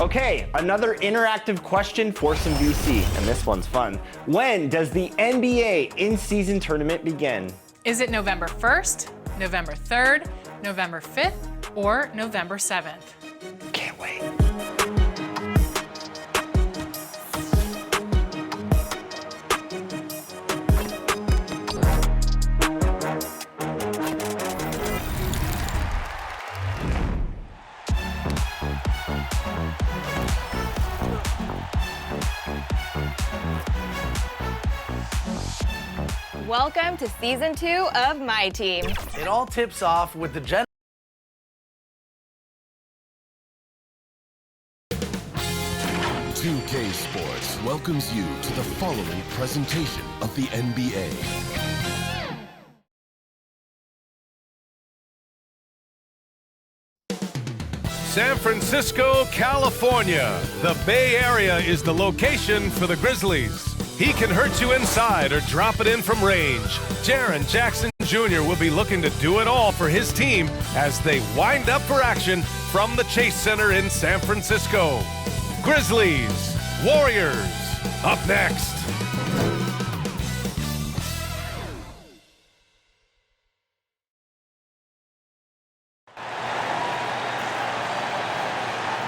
Okay, another interactive question for some VC, and this one's fun. When does the NBA in-season tournament begin? Is it November 1st, November 3rd, November 5th, or November 7th? Can't wait. Welcome to Season 2 of My Team. It all tips off with the 2K Sports welcomes you to the following presentation of the NBA. San Francisco, California. The Bay Area is the location for the Grizzlies. He can hurt you inside or drop it in from range. Jaren Jackson Jr. will be looking to do it all for his team as they wind up for action from the Chase Center in San Francisco. Grizzlies, Warriors, up next.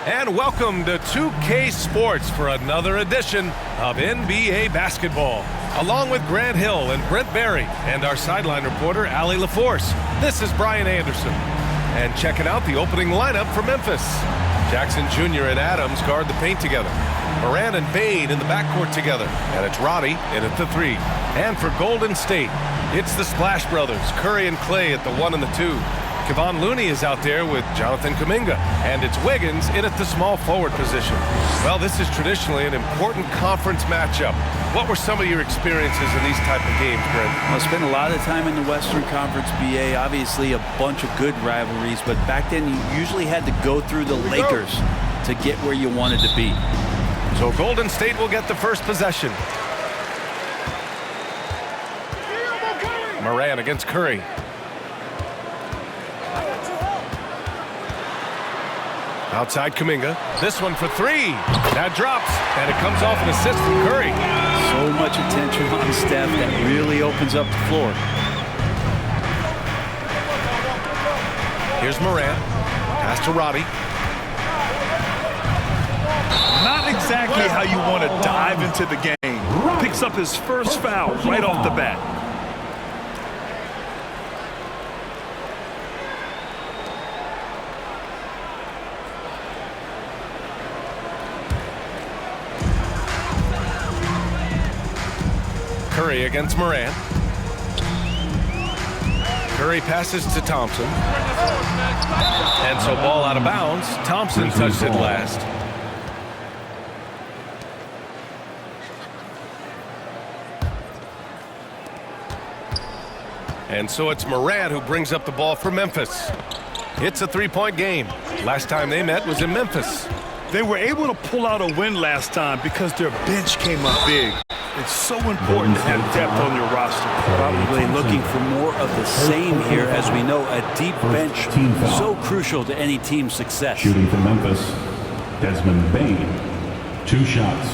And welcome to 2K Sports for another edition of NBA basketball. Along with Grant Hill and Brent Barry and our sideline reporter, Allie LaForce, this is Brian Anderson. And checking out the opening lineup for Memphis. Jackson Jr. and Adams guard the paint together. Moran and Bane in the backcourt together. And it's Roddy in at the 3. And for Golden State, it's the Splash Brothers, Curry and Clay at the 1 and the 2. Kevon Looney is out there with Jonathan Kuminga, and it's Wiggins in at the small forward position. Well, this is traditionally an important conference matchup. What were some of your experiences in these type of games, Brent? I spent a lot of time in the Western Conference BA, obviously a bunch of good rivalries, but back then you usually had to go through the Lakers to get where you wanted to be. So Golden State will get the first possession. Moran against Curry. Outside Kuminga. This one for 3. That drops, and it comes off an assist from Curry. So much attention on Steph that really opens up the floor. Here's Moran. Pass to Roddy. Not exactly how you want to dive into the game. Picks up his first foul right off the bat. Curry against Moran. Curry passes to Thompson. And so ball out of bounds. Thompson touched it last. And so it's Moran who brings up the ball for Memphis. It's a 3-point game. Last time they met was in Memphis. They were able to pull out a win last time because their bench came up big. It's so important to have depth on your roster. Probably looking for more of the same here, as we know a deep bench so crucial to any team's success. Shooting for Memphis, Desmond Bane, 2 shots.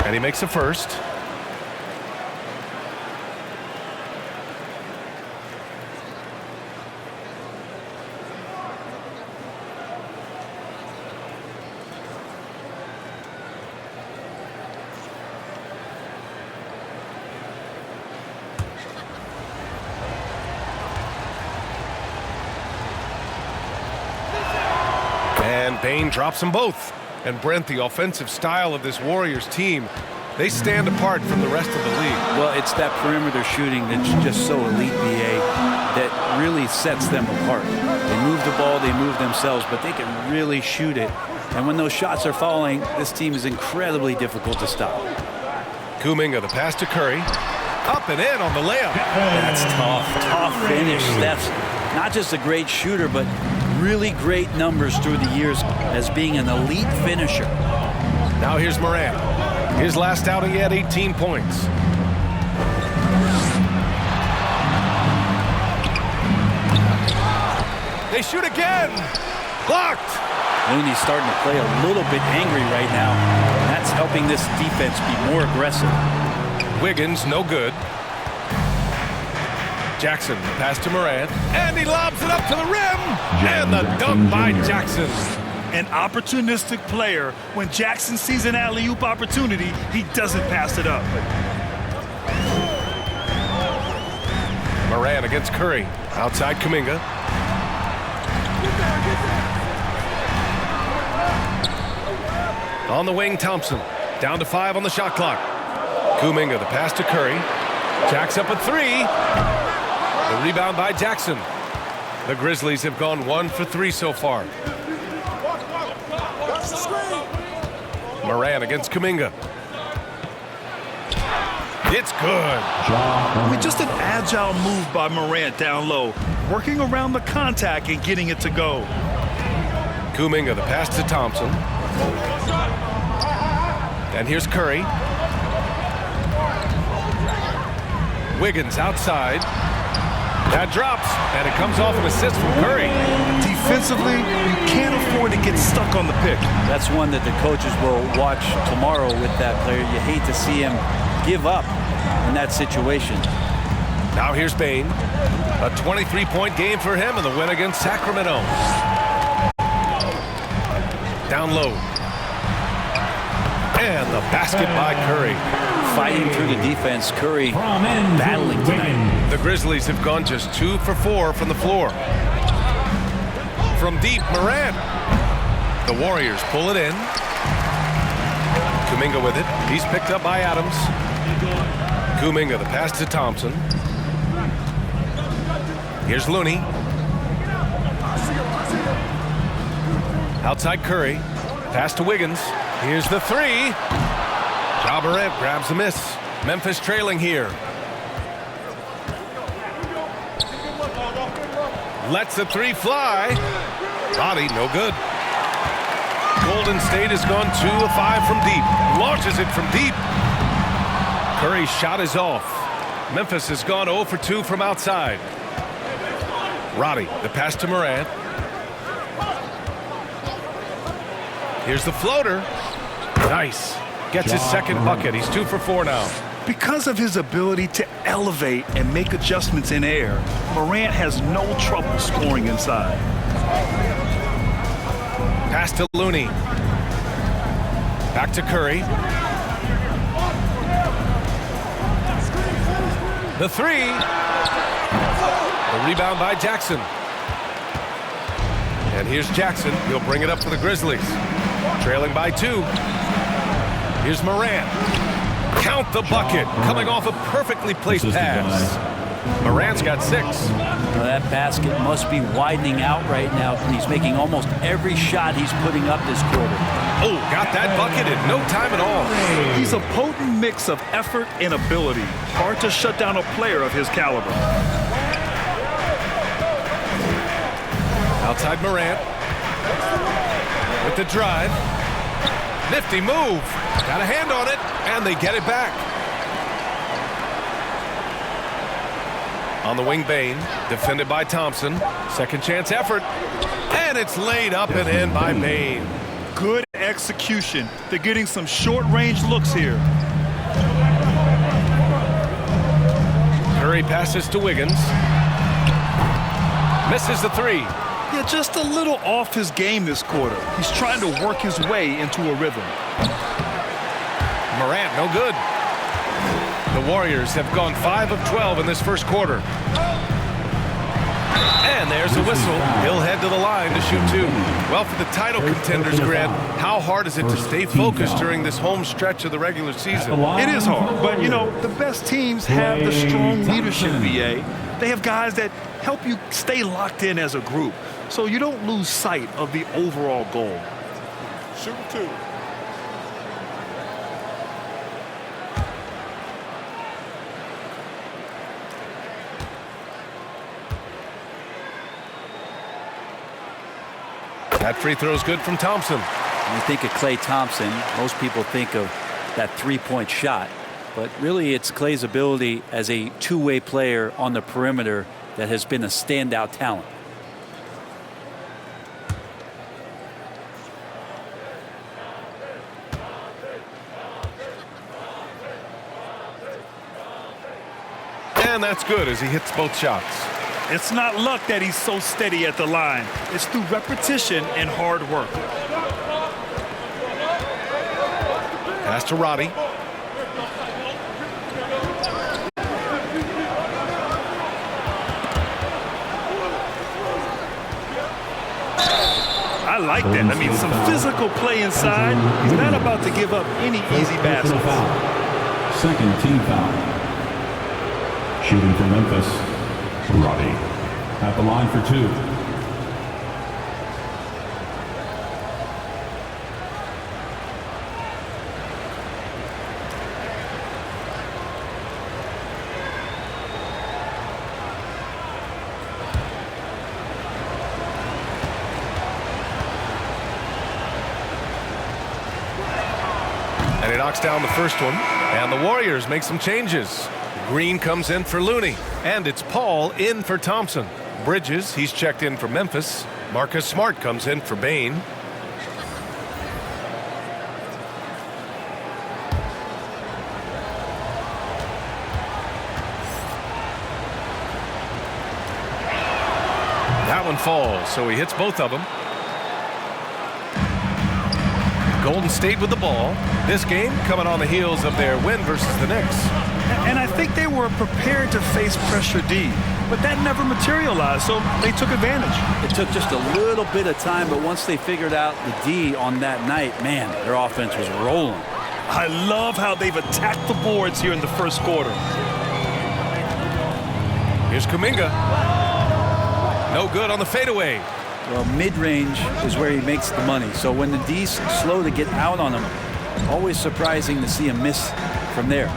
And he makes a first. And Bane drops them both. And Brent, the offensive style of this Warriors team, they stand apart from the rest of the league. Well, it's that perimeter shooting that's just so elite, BA, that really sets them apart. They move the ball, they move themselves, but they can really shoot it. And when those shots are falling, this team is incredibly difficult to stop. Kuminga, the pass to Curry. Up and in on the layup. That's tough finish. Steph's not just a great shooter, but really great numbers through the years as being an elite finisher. Now here's Morant. His last outing, he had 18 points. They shoot again. Blocked. Looney's starting to play a little bit angry right now. And that's helping this defense be more aggressive. Wiggins, no good. Jackson, the pass to Morant, and he lobs it up to the rim. And the dunk by Jackson. An opportunistic player. When Jackson sees an alley-oop opportunity, he doesn't pass it up. Morant against Curry. Outside Kuminga. On the wing, Thompson. Down to 5 on the shot clock. Kuminga, the pass to Curry. Jacks up a 3. The rebound by Jackson. The Grizzlies have gone 1 for 3 so far. Morant against Kuminga. It's good. I mean, just an agile move by Morant down low, working around the contact and getting it to go. Kuminga, the pass to Thompson. And here's Curry. Wiggins outside. That drops, and it comes off an assist from Curry. Defensively, you can't afford to get stuck on the pick. That's one that the coaches will watch tomorrow with that player. You hate to see him give up in that situation. Now here's Bane. A 23-point game for him in the win against Sacramento. Down low. And the basket by Curry. Fighting through the defense, Curry battling tonight. The Grizzlies have gone just 2 for 4 from the floor. From deep, Morant. The Warriors pull it in. Kuminga with it. He's picked up by Adams. Kuminga, the pass to Thompson. Here's Looney. Outside Curry. Pass to Wiggins. Here's the 3. Ja Morant grabs the miss. Memphis trailing here. Lets the 3 fly. Body, no good. Golden State has gone 2 of 5 from deep. Launches it from deep. Curry's shot is off. Memphis has gone 0 for 2 from outside. Roddy, the pass to Morant. Here's the floater. Nice. Gets his second bucket. He's 2 for 4 now. Because of his ability to elevate and make adjustments in air, Morant has no trouble scoring inside. Pass to Looney. Back to Curry. The 3. The rebound by Jackson. And here's Jackson. He'll bring it up for the Grizzlies. Trailing by 2. Here's Morant. Count the bucket. Coming off a perfectly placed pass. Morant's got 6. Well, that basket must be widening out right now. He's making almost every shot he's putting up this quarter. Oh, got that bucket in no time at all. He's a potent mix of effort and ability. Hard to shut down a player of his caliber. Outside Morant. With the drive. Nifty move. Got a hand on it, and they get it back. On the wing, Bane. Defended by Thompson. Second chance effort. And it's laid up and in by Bane. Good execution. They're getting some short-range looks here. Curry passes to Wiggins. Misses the 3. Yeah, just a little off his game this quarter. He's trying to work his way into a rhythm. Morant, no good. The Warriors have gone 5 of 12 in this first quarter. And there's the whistle. He'll head to the line to shoot 2. Well, for the title contenders, Grant, how hard is it to stay focused during this home stretch of the regular season? It is hard, but, you know, the best teams have the strong leadership, VA. They have guys that help you stay locked in as a group, so you don't lose sight of the overall goal. Shoot 2. That free throw is good from Thompson. When you think of Klay Thompson, most people think of that three-point shot. But really, it's Klay's ability as a two-way player on the perimeter that has been a standout talent. And that's good as he hits both shots. It's not luck that he's so steady at the line. It's through repetition and hard work. Pass to Roddy. I like that. I mean, some physical play inside. He's not about to give up any easy baskets. Second team foul. Shooting for Memphis, Roddy at the line for 2. And he knocks down the first one. And the Warriors make some changes. Green comes in for Looney, and it's Paul in for Thompson. Bridges, he's checked in for Memphis. Marcus Smart comes in for Bain. That one falls, so he hits both of them. Golden State with the ball. This game coming on the heels of their win versus the Knicks. And I think they were prepared to face pressure D, but that never materialized, so they took advantage. It took just a little bit of time, but once they figured out the D on that night, man, their offense was rolling. I love how they've attacked the boards here in the first quarter. Here's Kuminga. No good on the fadeaway. Well, mid-range is where he makes the money. So when the D's slow to get out on him, always surprising to see him miss from there.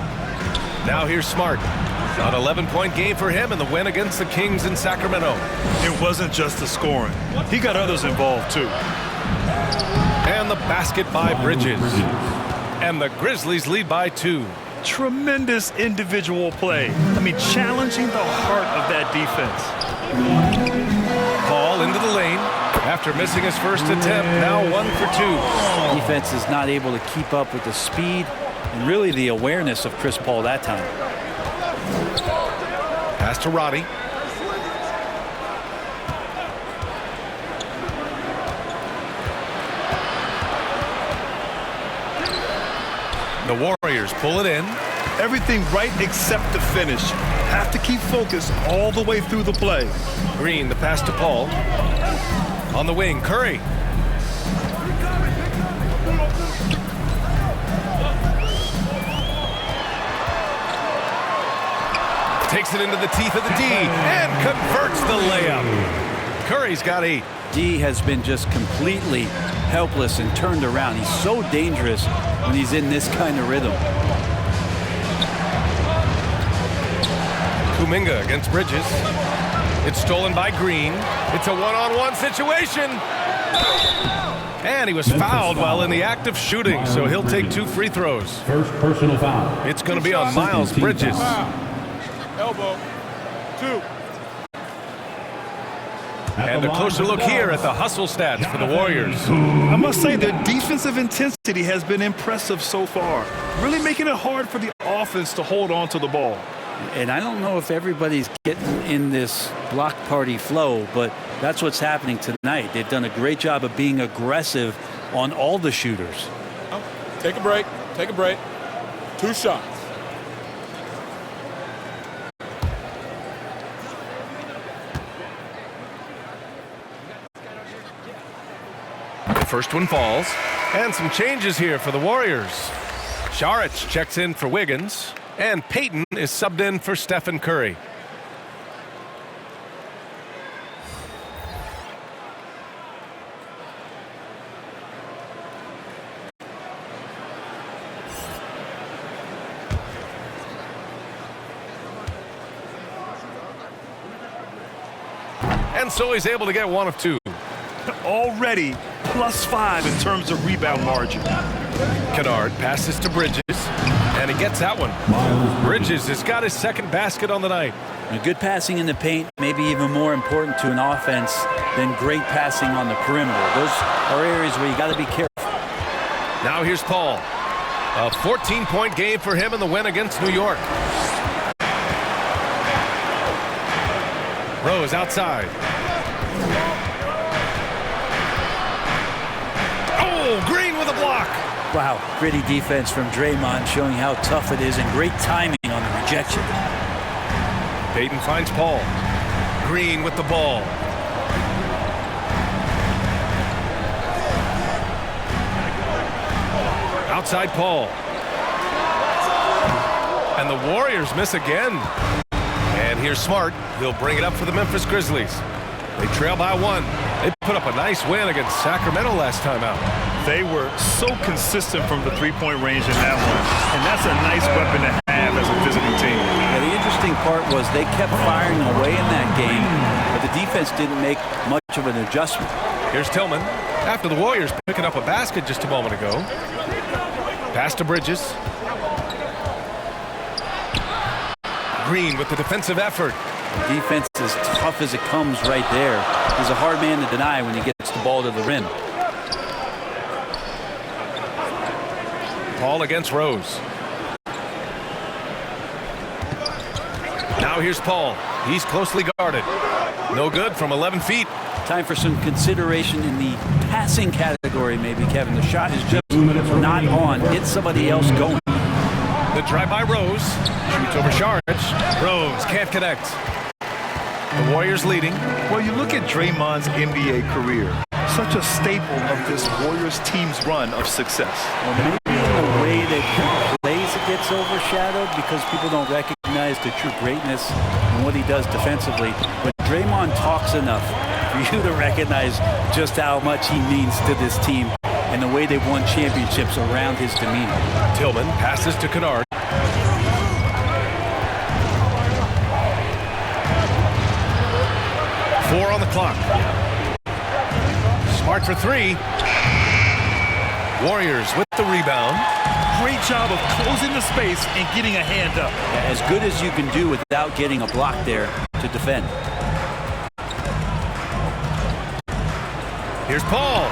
Now here's Smart. An 11-point game for him in the win against the Kings in Sacramento. It wasn't just the scoring. He got others involved, too. And the basket by Bridges. And the Grizzlies lead by 2. Tremendous individual play. I mean, challenging the heart of that defense. Paul into the lane. After missing his first attempt, now 1 for 2. Defense is not able to keep up with the speed and really the awareness of Chris Paul that time. Pass to Roddy. The Warriors pull it in. Everything right except the finish. Have to keep focused all the way through the play. Green, the pass to Paul. On the wing, Curry. Takes it into the teeth of the D and converts the layup. Curry's got 8. D has been just completely helpless and turned around. He's so dangerous when he's in this kind of rhythm. Kuminga against Bridges. It's stolen by Green. It's a one-on-one situation. And he was fouled while in the act of shooting, so he'll take 2 free throws. First personal foul. It's going to be on Miles Bridges. Elbow. 2. And a closer look here at the hustle stats for the Warriors. I must say their defensive intensity has been impressive so far. Really making it hard for the offense to hold on to the ball. And I don't know if everybody's getting in this block party flow, but that's what's happening tonight. They've done a great job of being aggressive on all the shooters. Take a break. Take a break. 2 shots. The first one falls. And some changes here for the Warriors. Saric checks in for Wiggins. And Payton is subbed in for Stephen Curry. And so he's able to get 1 of 2. already +5 in terms of rebound margin. Kennard passes to Bridges, and he gets that one. Bridges has got his second basket on the night. And good passing in the paint, maybe even more important to an offense than great passing on the perimeter. Those are areas where you got to be careful. Now here's Paul. A 14-point game for him in the win against New York. Rose outside. Oh, Green with a block. Wow, gritty defense from Draymond, showing how tough it is, and great timing on the rejection. Payton finds Paul. Green with the ball. Outside Paul. And the Warriors miss again. And here's Smart. He'll bring it up for the Memphis Grizzlies. They trail by 1. They put up a nice win against Sacramento last time out. They were so consistent from the three-point range in that one. And that's a nice weapon to have as a visiting team. Yeah, the interesting part was they kept firing away in that game, but the defense didn't make much of an adjustment. Here's Tillman. After the Warriors picking up a basket just a moment ago. Pass to Bridges. Green with the defensive effort. The defense is tough as it comes right there. He's a hard man to deny when he gets the ball to the rim. Paul against Rose. Now here's Paul. He's closely guarded. No good from 11 feet. Time for some consideration in the passing category, maybe, Kevin. The shot is just not on. It's somebody else going. The drive by Rose. Shoots over Saric. Rose can't connect. The Warriors leading. Well, you look at Draymond's NBA career. Such a staple of this Warriors team's run of success. Well, maybe in the way that he plays it gets overshadowed because people don't recognize the true greatness and what he does defensively. But Draymond talks enough for you to recognize just how much he means to this team and the way they've won championships around his demeanor. Tillman passes to Kennard. Four on the clock. Smart for 3. Warriors with the rebound. Great job of closing the space and getting a hand up. As good as you can do without getting a block there to defend. Here's Paul.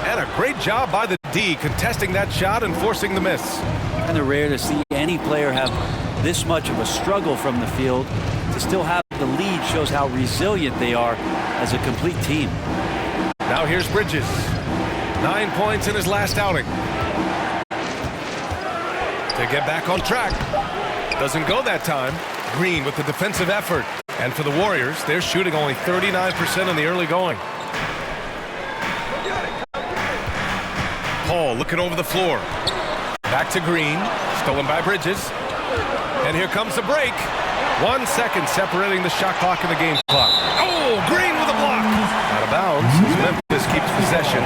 And a great job by the D contesting that shot and forcing the miss. Kind of rare to see any player have this much of a struggle from the field. To still have the lead shows how resilient they are as a complete team. Now here's Bridges. 9 points in his last outing. To get back on track. Doesn't go that time. Green with the defensive effort. And for the Warriors, they're shooting only 39% in the early going. Paul looking over the floor. Back to Green. Stolen by Bridges. And here comes the break. 1 second separating the shot clock and the game clock. Oh, Green with a block. Out of bounds as Memphis keeps possession.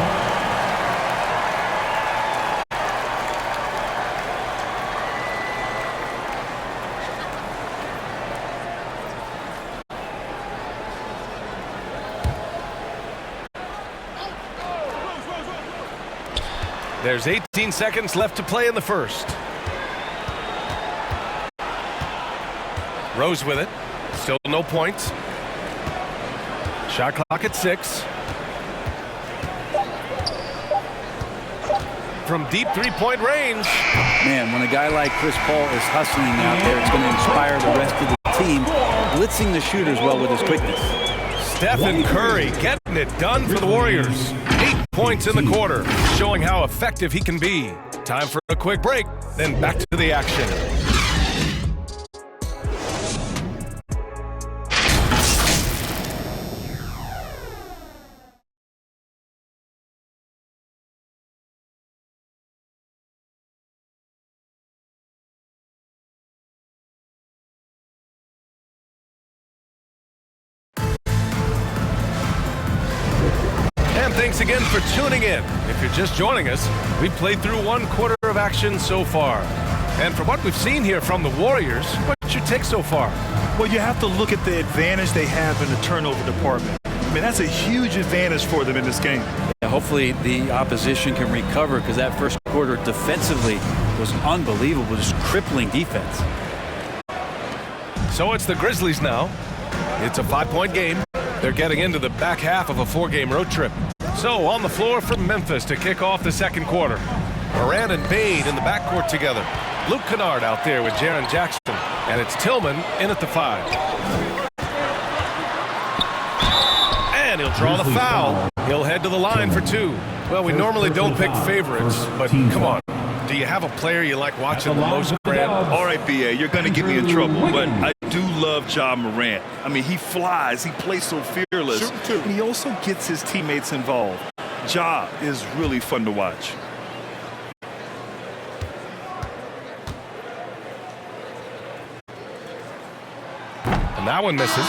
There's 18 seconds left to play in the first. Rose with it. Still no points. Shot clock at 6. From deep three-point range. Man, when a guy like Chris Paul is hustling out there, it's going to inspire the rest of the team, blitzing the shooters well with his quickness. Stephen Curry getting it done for the Warriors. 8 points in the quarter, showing how effective he can be. Time for a quick break, then back to the action. And thanks again for tuning in. If you're just joining us, we've played through 1 quarter of action so far. And from what we've seen here from the Warriors, what's your take so far? Well, you have to look at the advantage they have in the turnover department. I mean, that's a huge advantage for them in this game. Yeah, hopefully the opposition can recover, because that first quarter defensively was unbelievable, just crippling defense. So it's the Grizzlies now. It's a 5-point game. They're getting into the back half of a 4-game road trip. So on the floor for Memphis to kick off the second quarter. Morant and Bane in the backcourt together. Luke Kennard out there with Jaren Jackson. And it's Tillman in at the 5. And he'll draw the foul. He'll head to the line for 2. Well, we normally don't pick favorites, but come on. Do you have a player you like watching the most, Grant? All right, BA, you're going to get me in trouble, but I do love Ja Morant. I mean, he flies. He plays so fearless. And he also gets his teammates involved. Ja is really fun to watch. And that one misses.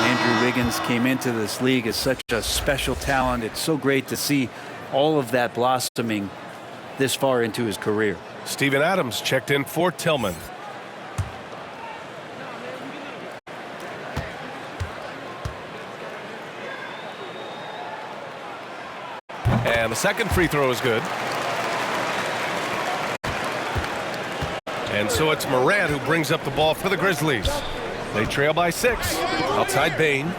Andrew Wiggins came into this league as such a special talent. It's so great to see all of that blossoming this far into his career. Steven Adams checked in for Tillman. And the second free throw is good. And so it's Morant who brings up the ball for the Grizzlies. They trail by 6. Outside Bane.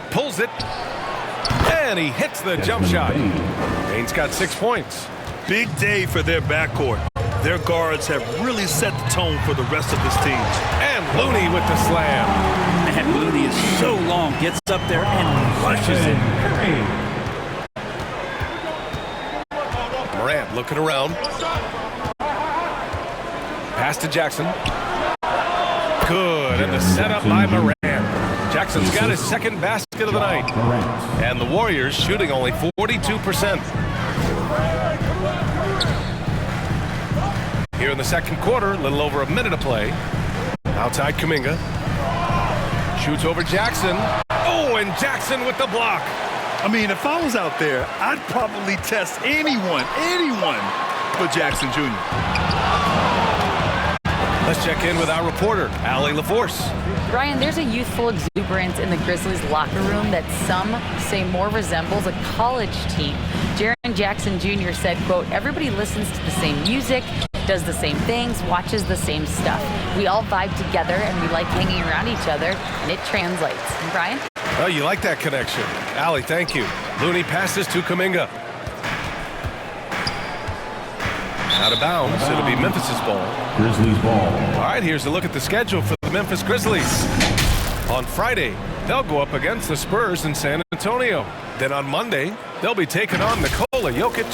Pulls it. And he hits the jump shot. Bane's got 6 points. Big day for their backcourt. Their guards have really set the tone for the rest of this team. And Looney with the slam. And Looney is so long, gets up there and rushes it. Morant looking around. Pass to Jackson. Good, and the setup by Morant. Jackson's got his second basket of the night. And the Warriors shooting only 42%. Here in the second quarter, a little over a minute to play. Outside Kuminga. Shoots over Jackson. Oh, and Jackson with the block. I mean, if I was out there, I'd probably test anyone but Jackson Jr. Let's check in with our reporter, Allie LaForce. Brian, there's a youthful exuberance in the Grizzlies locker room that some say more resembles a college team. Jaren Jackson Jr. said, quote, "Everybody listens to the same music, does the same things, watches the same stuff. We all vibe together and we like hanging around each other, and it translates." And Brian? Oh, you like that connection. Allie, thank you. Looney passes to Kuminga. Out of bounds. It'll be Memphis's ball. Grizzlies ball. All right, here's a look at the schedule for the Memphis Grizzlies. On Friday, they'll go up against the Spurs in San Antonio. Then on Monday, they'll be taking on Nikola Jokic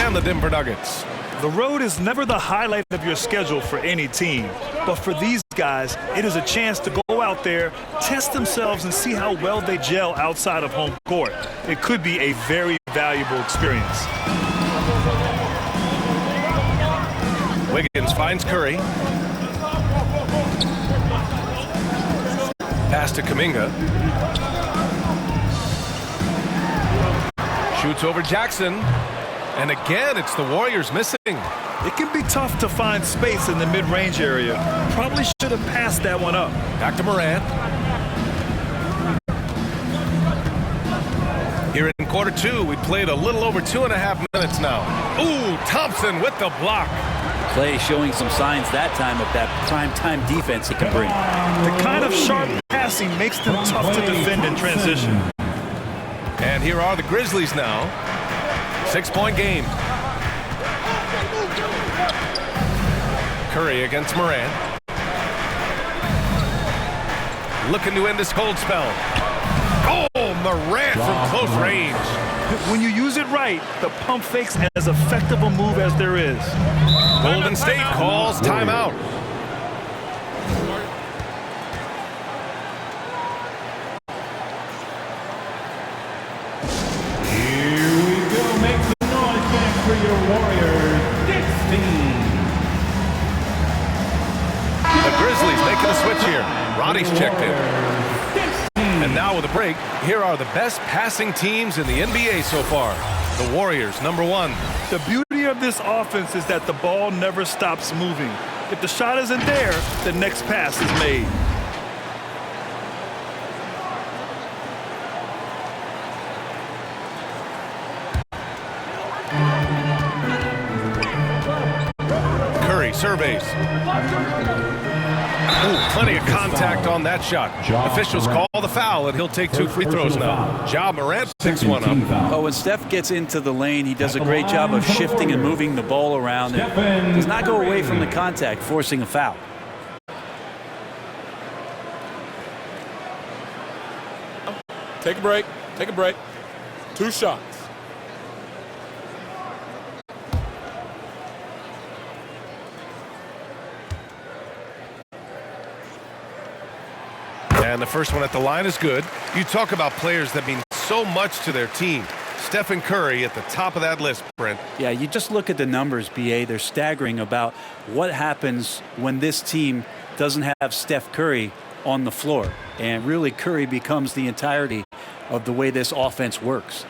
and the Denver Nuggets. The road is never the highlight of your schedule for any team. But for these guys, it is a chance to go out there, test themselves, and see how well they gel outside of home court. It could be a very valuable experience. Wiggins finds Curry. Pass to Kuminga. Shoots over Jackson. And again, it's the Warriors missing. It can be tough to find space in the mid-range area. Probably should have passed that one up. Back to Morant. Here in quarter 2, we played a little over 2.5 minutes now. Ooh, Thompson with the block. Clay showing some signs that time of that prime-time defense he can bring. The kind of sharp passing makes them tough to defend in transition. And here are the Grizzlies now. 6-point game. Curry against Morant. Looking to end this cold spell. Oh, Morant from close range. When you use it right, the pump fake's as effective a move as there is. Golden State calls timeout. Here we go. Make some noise back for your Warriors. 16. The Grizzlies making a switch here. Roddy's checked in. And now with a break, here are the best passing teams in the NBA so far. The Warriors, number 1. The beauty of this offense is that the ball never stops moving. If the shot isn't there, the next pass is made. surveys. Ooh, plenty of contact on that shot. Officials call the foul, and he'll take 2 free throws now. Ja Morant picks one up. Oh, when Steph gets into the lane, he does a great job of shifting and moving the ball around and does not go away from the contact, forcing a foul. Take a break. Take a break. 2 shots. And the first one at the line is good. You talk about players that mean so much to their team. Stephen Curry at the top of that list, Brent. Yeah, you just look at the numbers, BA. They're staggering about what happens when this team doesn't have Steph Curry on the floor. And really, Curry becomes the entirety of the way this offense works.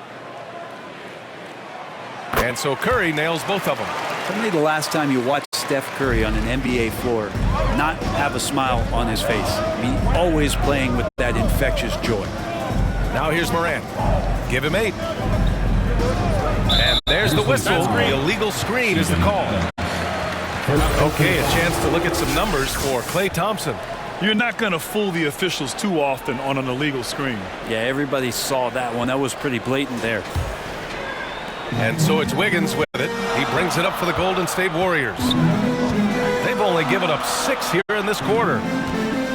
And so Curry nails both of them. Tell me the last time you watched Steph Curry on an NBA floor not have a smile on his face. I mean, always playing with that infectious joy. Now here's Morant. Give him 8. And there's the whistle. The illegal screen is the call. Okay, a chance to look at some numbers for Klay Thompson. You're not going to fool the officials too often on an illegal screen. Yeah, everybody saw that one. That was pretty blatant there. And so it's Wiggins with it. He brings it up for the Golden State Warriors. They've only given up 6 here in this quarter.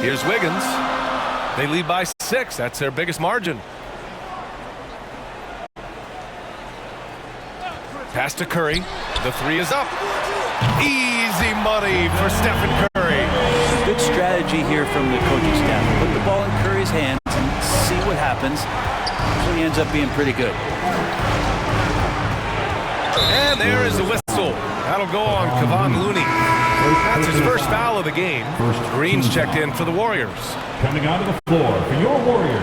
Here's Wiggins. They lead by 6. That's their biggest margin. Pass to Curry. The 3 is up. Easy money for Stephen Curry. Good strategy here from the coaching staff. Put the ball in Curry's hands and see what happens. Usually ends up being pretty good. And there is the whistle. That'll go on Kevon Looney. That's his first foul of the game. Green's checked in for the Warriors. Coming onto the floor for your Warriors,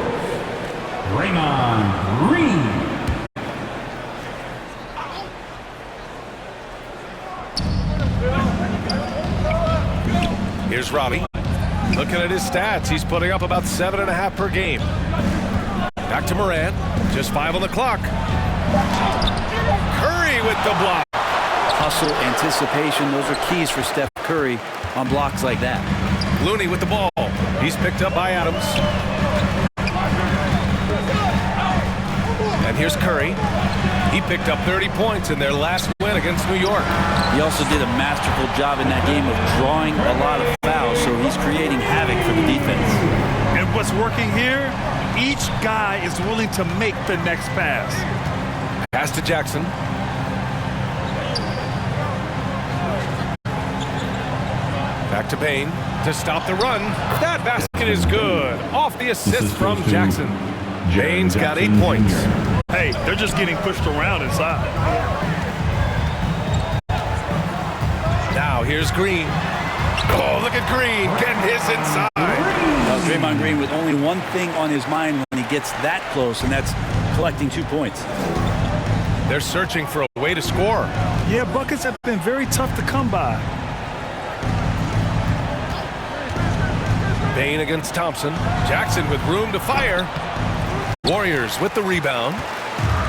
Draymond Green. Here's Robbie. Looking at his stats, he's putting up about 7.5 per game. Back to Morant. Just 5 on the clock. Curry with the block. Hustle, anticipation, those are keys for Steph Curry on blocks like that. Looney with the ball. He's picked up by Adams. And here's Curry. He picked up 30 points in their last win against New York. He also did a masterful job in that game of drawing a lot of fouls, so he's creating havoc for the defense. And what's working here, each guy is willing to make the next pass. Pass to Jackson. Back to Payne to stop the run. That basket is good. Off the assist from Jackson. Payne's got 8 points. Hey, they're just getting pushed around inside. Now here's Green. Oh, look at Green getting his inside. Draymond Green with only one thing on his mind when he gets that close, and that's collecting 2 points. They're searching for a way to score. Yeah, buckets have been very tough to come by. Payne against Thompson. Jackson with room to fire. Warriors with the rebound.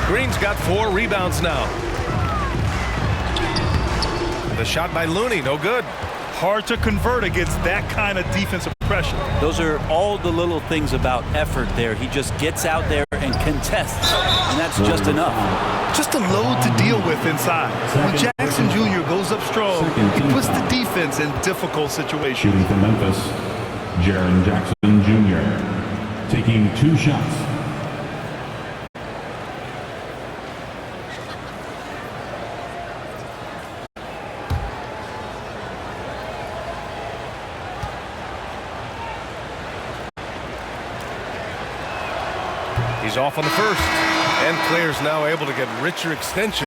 Green's got 4 rebounds now. The shot by Looney, no good. Hard to convert against that kind of defensive pressure. Those are all the little things about effort there. He just gets out there and contests, and that's just enough. Just a load to deal with inside. When Jackson Jr. goes up strong, he puts the defense in difficult situations. Shooting for Memphis, Jaren Jackson Jr. taking 2 shots. He's off on the first. And players now able to get richer extensions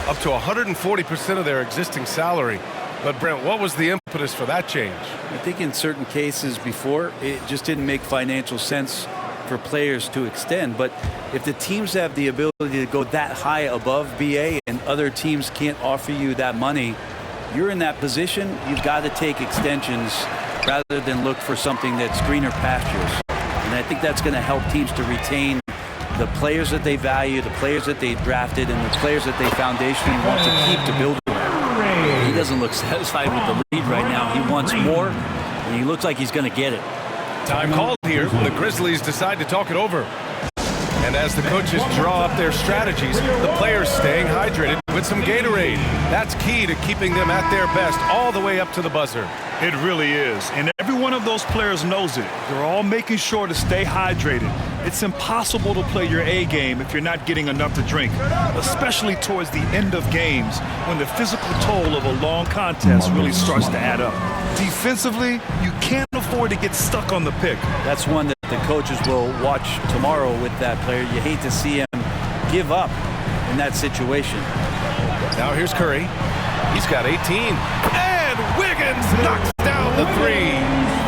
up to 140% of their existing salary. But Brent, what was the impetus for that change? I think in certain cases before, it just didn't make financial sense for players to extend. But if the teams have the ability to go that high above BA and other teams can't offer you that money, you're in that position, you've got to take extensions rather than look for something that's greener pastures. And I think that's going to help teams to retain the players that they value, the players that they drafted, and the players that they foundationally want to keep to build around. He doesn't look satisfied with the lead right now. He wants more, and he looks like he's going to get it. Time called here. The Grizzlies decide to talk it over. And as the coaches draw up their strategies, the players staying hydrated with some Gatorade. That's key to keeping them at their best all the way up to the buzzer. It really is. And every one of those players knows it. They're all making sure to stay hydrated. It's impossible to play your A game if you're not getting enough to drink, especially towards the end of games when the physical toll of a long contest really starts to add up. Defensively, you can't afford to get stuck on the pick. That's one that the coaches will watch tomorrow with that player. You hate to see him give up in that situation. Now here's Curry. He's got 18. And Wiggins knocks down the three.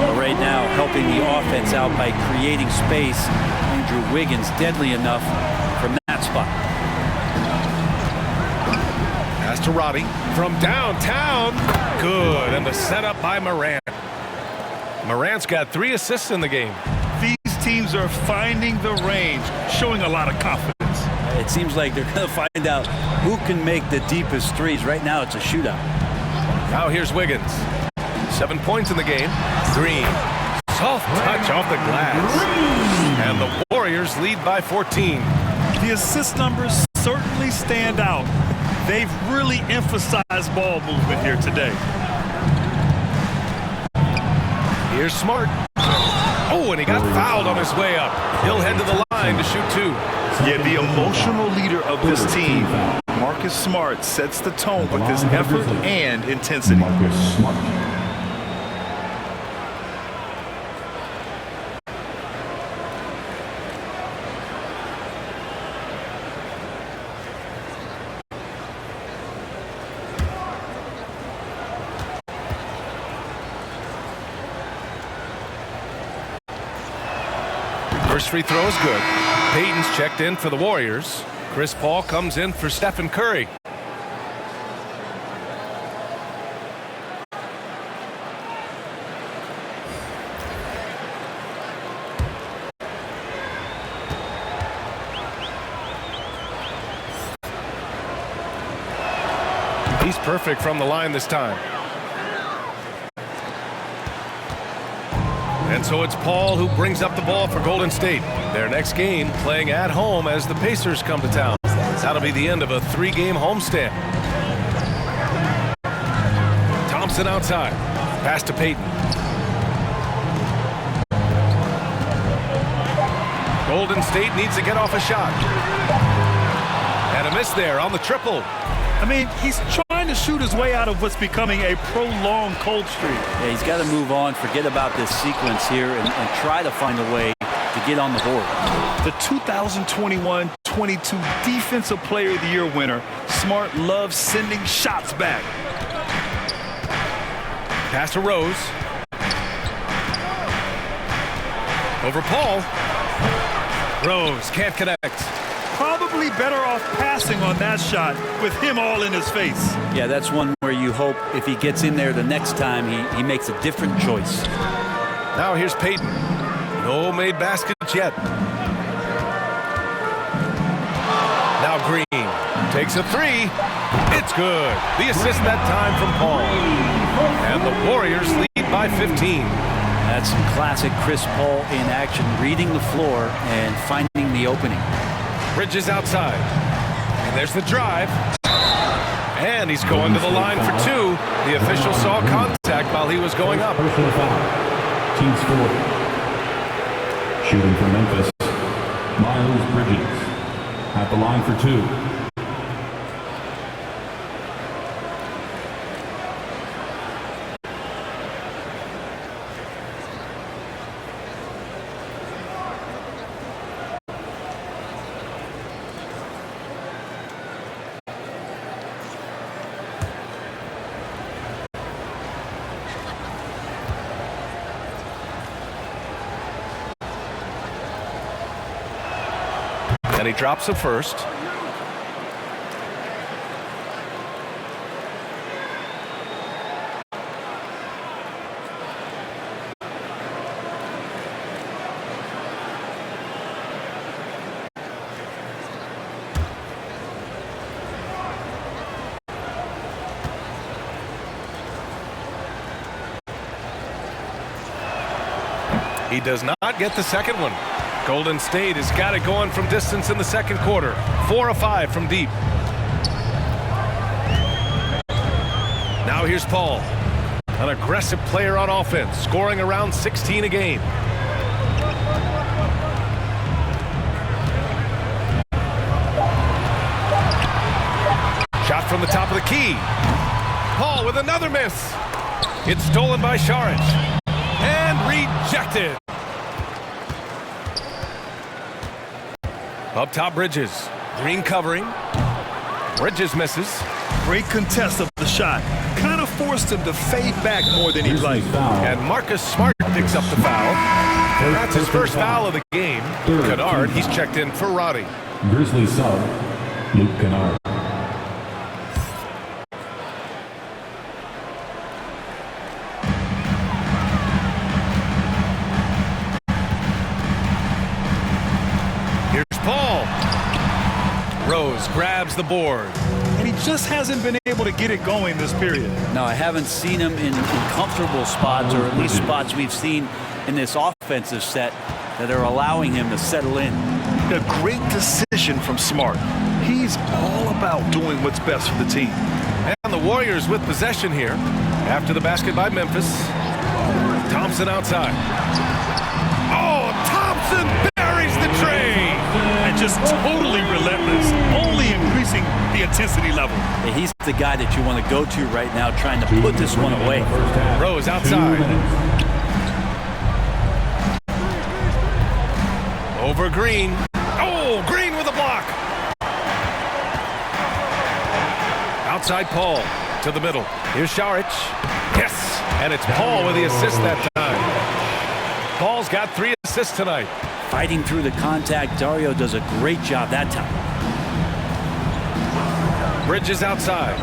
Well, right now, helping the offense out by creating space. Andrew Wiggins deadly enough from that spot. Pass to Roddy from downtown. Good. And the setup by Morant. Morant's got 3 assists in the game. These teams are finding the range, showing a lot of confidence. It seems like they're going to find out who can make the deepest threes. Right now, it's a shootout. Now here's Wiggins. 7 points in the game. Green. Soft touch off the glass. And the Warriors lead by 14. The assist numbers certainly stand out. They've really emphasized ball movement here today. Here's Smart. Oh, and he got fouled on his way up. He'll head to the line to shoot 2. Yeah, the emotional leader of this team, Marcus Smart, sets the tone with his effort and intensity. Marcus Smart. First free throw is good. Payton's checked in for the Warriors. Chris Paul comes in for Stephen Curry. He's perfect from the line this time. And so it's Paul who brings up the ball for Golden State. Their next game playing at home as the Pacers come to town. That'll be the end of a 3-game homestand. Thompson outside. Pass to Payton. Golden State needs to get off a shot. And a miss there on the triple. I mean, he's trying to shoot his way out of what's becoming a prolonged cold streak. Yeah, he's got to move on, forget about this sequence here, and try to find a way to get on the board. The 2021-22 Defensive Player of the Year winner, Smart loves sending shots back. Pass to Rose. Over Paul. Rose can't connect. Probably better off passing on that shot with him all in his face. Yeah, that's one where you hope if he gets in there the next time, he makes a different choice. Now here's Payton. No made baskets yet. Now Green takes a 3. It's good. The assist that time from Paul. And the Warriors lead by 15. That's some classic Chris Paul in action, reading the floor and finding the opening. Bridges outside. And there's the drive. And he's going to the line for 2. The official saw contact while he was going up. Personal foul. Team score. Shooting for Memphis, Miles Bridges. At the line for 2. And he drops it first. He does not get the second one. Golden State has got it going from distance in the second quarter. 4 of 5 from deep. Now here's Paul, an aggressive player on offense, scoring around 16 a game. Shot from the top of the key. Paul with another miss. It's stolen by Saric and rejected. Up top, Bridges. Green covering. Bridges misses. Great contest of the shot. Kind of forced him to fade back more than he'd like. And Marcus Smart picks up the foul. That's his first foul of the game. Kennard, he's checked in for Roddy. Grizzlies sub, Luke Kennard. Here's Paul. Rose grabs the board. And he just hasn't been able to get it going this period. No, I haven't seen him in comfortable spots, or at least spots we've seen in this offensive set that are allowing him to settle in. A great decision from Smart. He's all about doing what's best for the team. And the Warriors with possession here after the basket by Memphis. Thompson outside. Oh, Thompson buries the tray. And just totally relentless, only increasing the intensity level. Yeah, he's the guy that you want to go to right now, trying to put this one away. Rose outside. Over Green. Oh, Green with a block. Outside Paul to the middle. Here's Saric. Yes, and it's Paul with the assist that time. Paul's got 3 assists tonight. Fighting through the contact, Dario does a great job that time. Bridges outside.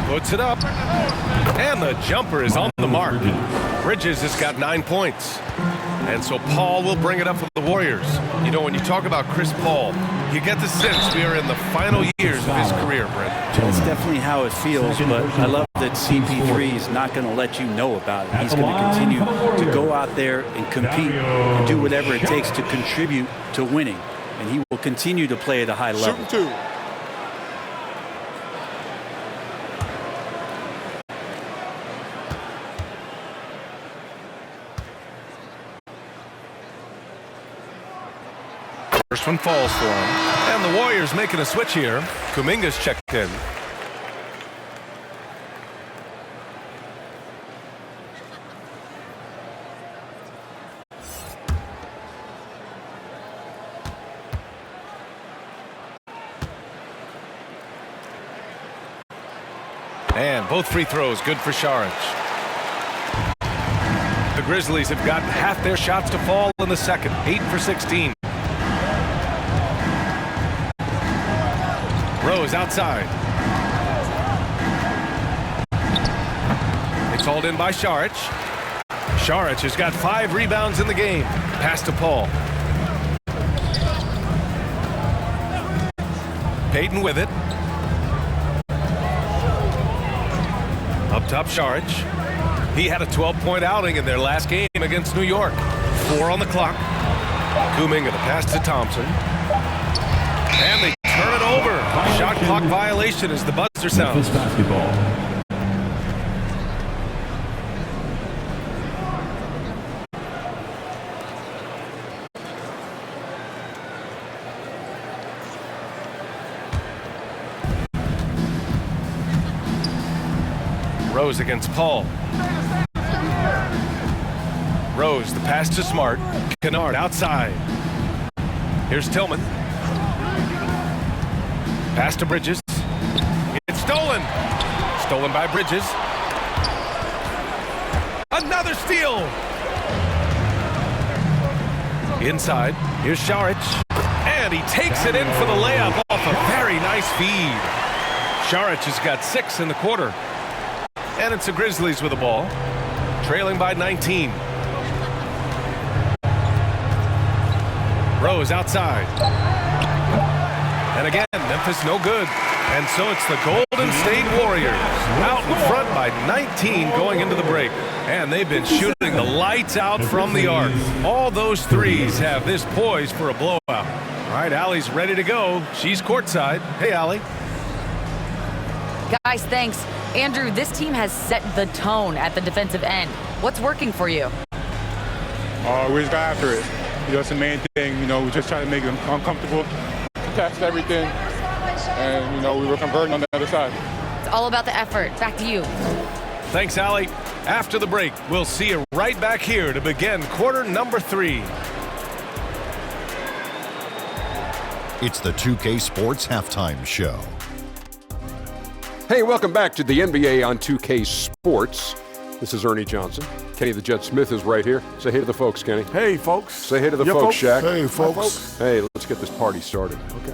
Puts it up. And the jumper is on the mark. Bridges has got 9 points. And so Paul will bring it up for the Warriors. You know, when you talk about Chris Paul, you get the sense we are in the final years of his career, Brent. That's definitely how it feels, but I love that CP3 is not going to let you know about it. He's going to continue to go out there and compete and do whatever it takes to contribute to winning. And he will continue to play at a high level. Shooting 2. First one falls for him. And the Warriors making a switch here. Kuminga's checked in. And both free throws good for Saric. The Grizzlies have got half their shots to fall in the second. 8 for 16. Rose outside. It's hauled in by Saric. Saric has got 5 rebounds in the game. Pass to Paul. Payton with it. Up top, Saric. He had a 12-point outing in their last game against New York. 4 on the clock. Kuminga the pass to Thompson. And they turn it over. Shot clock violation as the buzzer sounds. Basketball. Rose against Paul. Rose, the pass to Smart. Kennard outside. Here's Tillman. Pass to Bridges. It's stolen. Stolen by Bridges. Another steal. Inside. Here's Saric. And he takes it in for the layup off a very nice feed. Saric has got 6 in the quarter. And it's the Grizzlies with the ball, trailing by 19. Rose outside. And again, Memphis no good. And so it's the Golden State Warriors out in front by 19 going into the break. And they've been shooting the lights out from the arc. All those threes have this poised for a blowout. All right, Allie's ready to go. She's courtside. Hey, Allie. Guys, thanks. Andrew, this team has set the tone at the defensive end. What's working for you? We just got after it. That's the main thing. We just try to make them uncomfortable, test everything, and, we were converting on the other side. It's all about the effort. Back to you. Thanks, Allie. After the break, we'll see you right back here to begin quarter number 3. It's the 2K Sports Halftime Show. Hey, welcome back to the NBA on 2K Sports. This is Ernie Johnson. Kenny the Jet Smith is right here. Say hey to the folks, Kenny. Hey, folks. Say hey to the folks, Shaq. Hey, folks. Hey, let's get this party started. Okay.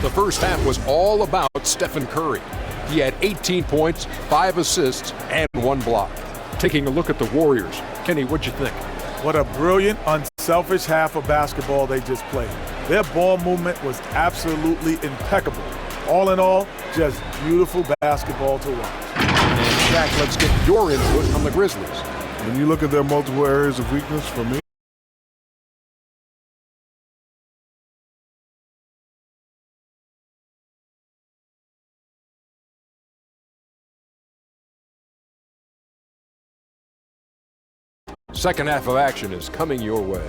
The first half was all about Stephen Curry. He had 18 points, 5 assists, and 1 block. Taking a look at the Warriors. Kenny, what'd you think? What a brilliant, unselfish half of basketball they just played. Their ball movement was absolutely impeccable. All in all, just beautiful basketball to watch. And Shaq, let's get your input on the Grizzlies. When you look at their multiple areas of weakness, for me, Second half of action is coming your way.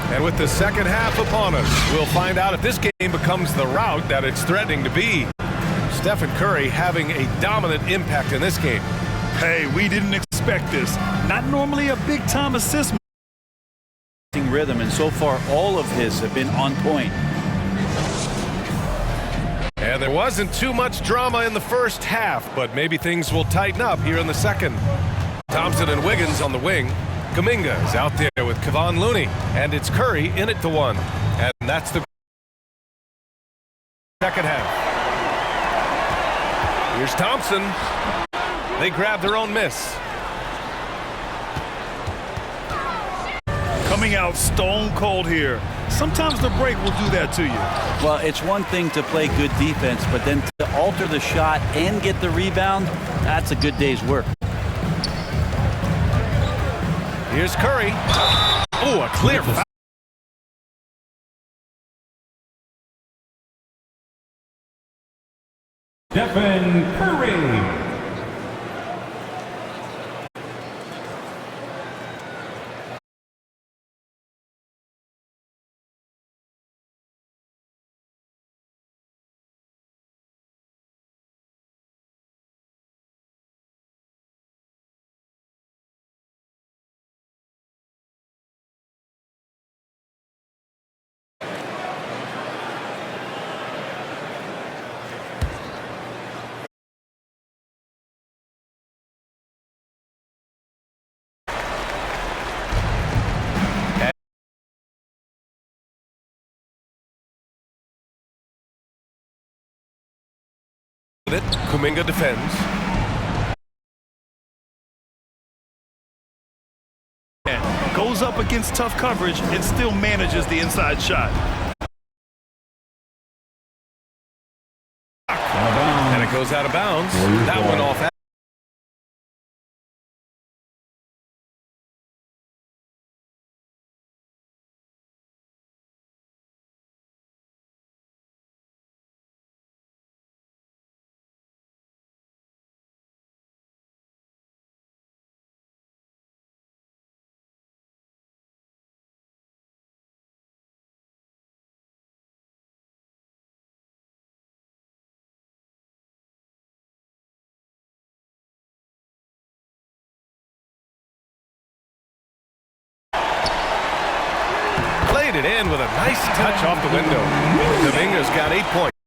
And with the second half upon us, we'll find out if this game becomes the rout that it's threatening to be. Stephen Curry having a dominant impact in this game. hey, we didn't expect this. Not normally a big-time assist. Rhythm, and so far all of his have been on point. And there wasn't too much drama in the first half, but maybe things will tighten up here in the second. Thompson and Wiggins on the wing. Kuminga is out there with Kevon Looney, and it's Curry in at the 1. And that's the second half. Here's Thompson. They grab their own miss. Coming out stone cold here. Sometimes the break will do that to you. Well, it's one thing to play good defense, but then to alter the shot and get the rebound, that's a good day's work. Here's Curry. Oh, a clear foul. Stephen Curry. Kuminga defends. Goes up against tough coverage and still manages the inside shot. And it goes out of bounds. That went off. It in with a nice touch off the window. Kuminga's got 8 points.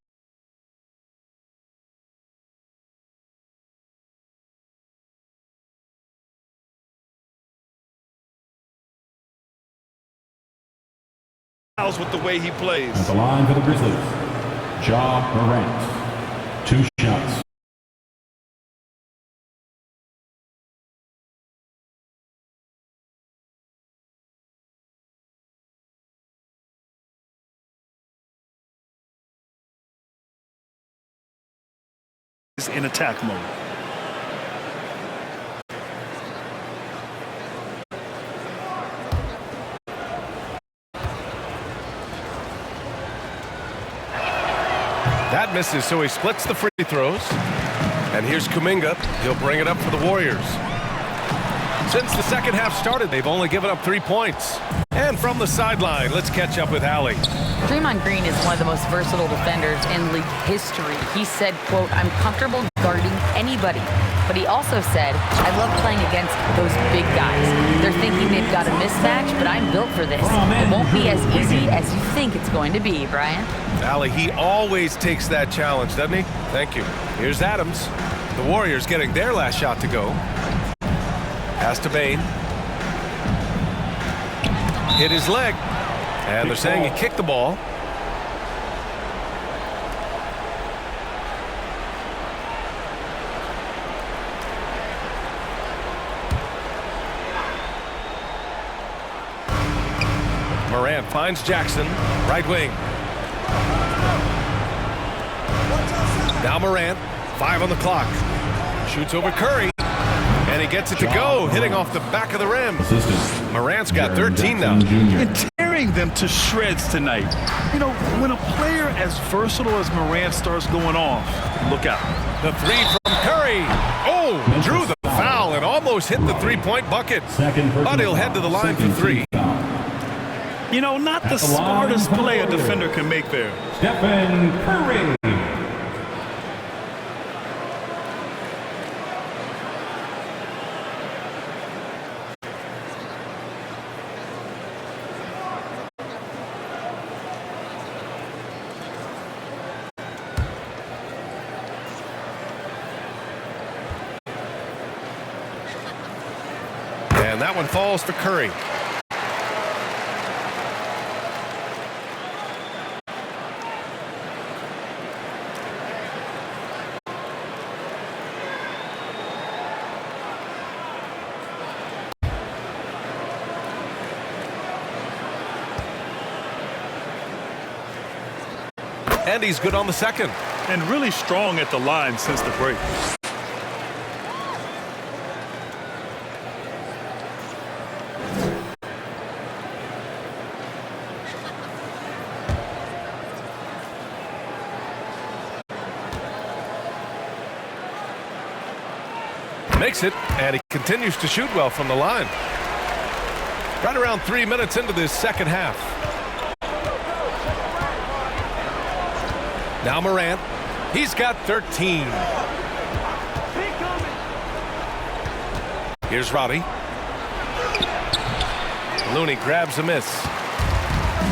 With the way he plays. At the line for the Grizzlies, Ja Morant. 2 shots. in attack mode. That misses, so he splits the free throws. And here's Kuminga. He'll bring it up for the Warriors. Since the second half started, they've only given up 3 points. And from the sideline, let's catch up with Allie. Draymond Green is one of the most versatile defenders in league history. He said, quote, "I'm comfortable guarding anybody." But he also said, "I love playing against those big guys. They're thinking they've got a mismatch, but I'm built for this. It won't be as easy as you think it's going to be," Brian. Allie, he always takes that challenge, doesn't he? Thank you. Here's Adams. The Warriors getting their last shot to go. Pass to Bain. Hit his leg. And they're saying he kicked the ball. Morant finds Jackson, right wing. Now Morant, 5 on the clock. Shoots over Curry, and he gets it to go, hitting off the back of the rim. Morant's got 13 now. And tearing them to shreds tonight. You know, when a player as versatile as Morant starts going off, look out. The three from Curry. Oh, drew the foul and almost hit the three-point bucket. But he'll head to the line for 3. You know, not the smartest play a defender can make there. Stephen Curry. And that one falls for Curry. And he's good on the second. And really strong at the line since the break. Makes it, and he continues to shoot well from the line. Right around 3 minutes into this second half. Now Morant, he's got 13. Here's Roddy. Looney grabs a miss.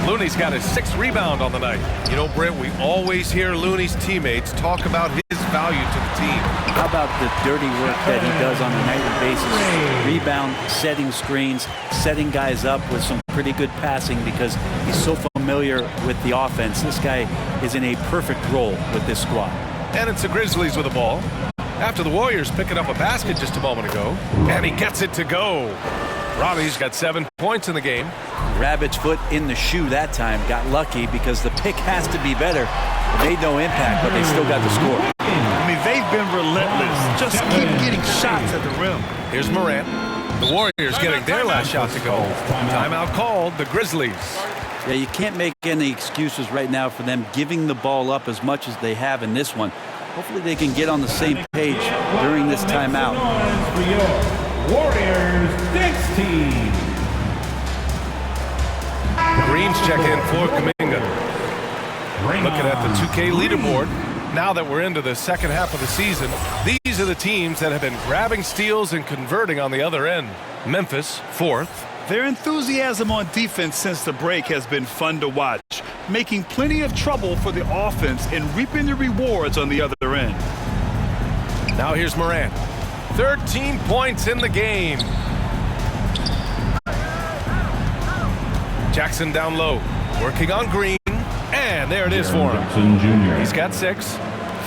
Looney's got his 6th rebound on the night. You know, Brent, we always hear Looney's teammates talk about his value to the team. How about the dirty work that he does on a nightly basis? Rebound, setting screens, setting guys up with some pretty good passing because he's so familiar with the offense. This guy is in a perfect role with this squad. And it's the Grizzlies with the ball. After the Warriors picking up a basket just a moment ago. And he gets it to go. Robbie's got 7 points in the game. Rabbit's foot in the shoe that time. Got lucky because the pick has to be better. It made no impact, but they still got the score. I mean, they've been relentless. Just keep getting shots at the rim. Here's Morant. The Warriors getting their last shot to go. Timeout called, the Grizzlies. Yeah, you can't make any excuses right now for them giving the ball up as much as they have in this one. Hopefully they can get on the same page during this timeout. Warriors 16. Greens check in for Kuminga. Looking at the 2K leaderboard, now that we're into the second half of the season, these are the teams that have been grabbing steals and converting on the other end. Memphis, 4th. Their enthusiasm on defense since the break has been fun to watch, making plenty of trouble for the offense and reaping the rewards on the other end. Now here's Morant. 13 points in the game. Jackson down low, working on Green, and there it is for him. He's got 6.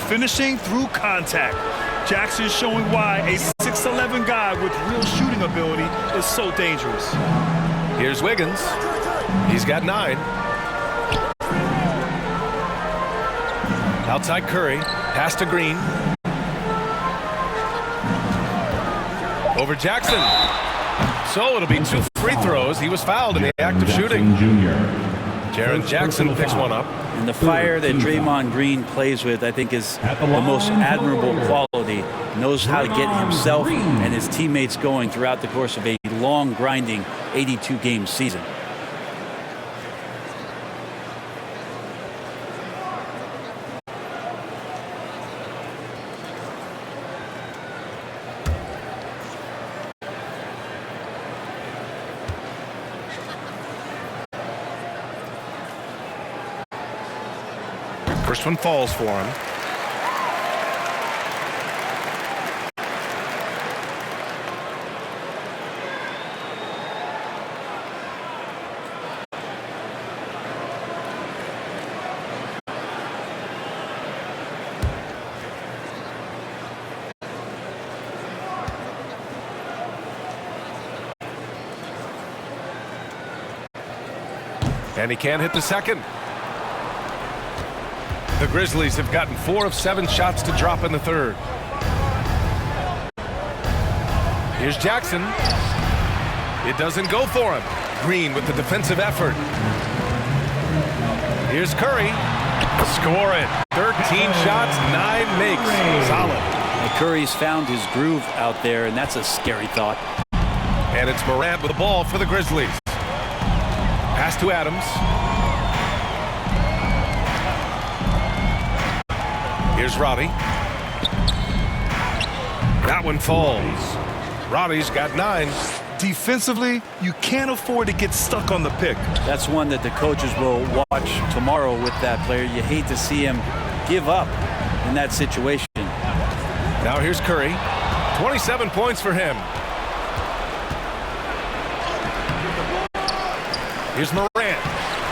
Finishing through contact. Jackson showing why a 6'11" guy with real shooting ability is so dangerous. Here's Wiggins. He's got 9. Outside Curry, pass to Green. Over Jackson. So it'll be 2 free throws. He was fouled in the act of shooting. Jaren Jackson picks one up. And the fire that Draymond Green plays with, I think, is the most admirable quality. Knows how to get himself and his teammates going throughout the course of a long, grinding 82-game season. First one falls for him. And he can't hit the second. The Grizzlies have gotten 4 of 7 shots to drop in the third. Here's Jackson. It doesn't go for him. Green with the defensive effort. Here's Curry. Score it. 13 shots, 9 makes. Solid. And Curry's found his groove out there, and that's a scary thought. And it's Morant with the ball for the Grizzlies. Pass to Adams. Here's Roddy. That one falls. Roddy's got 9. Defensively, you can't afford to get stuck on the pick. That's one that the coaches will watch tomorrow with that player. You hate to see him give up in that situation. Now here's Curry. 27 points for him. Here's Morant.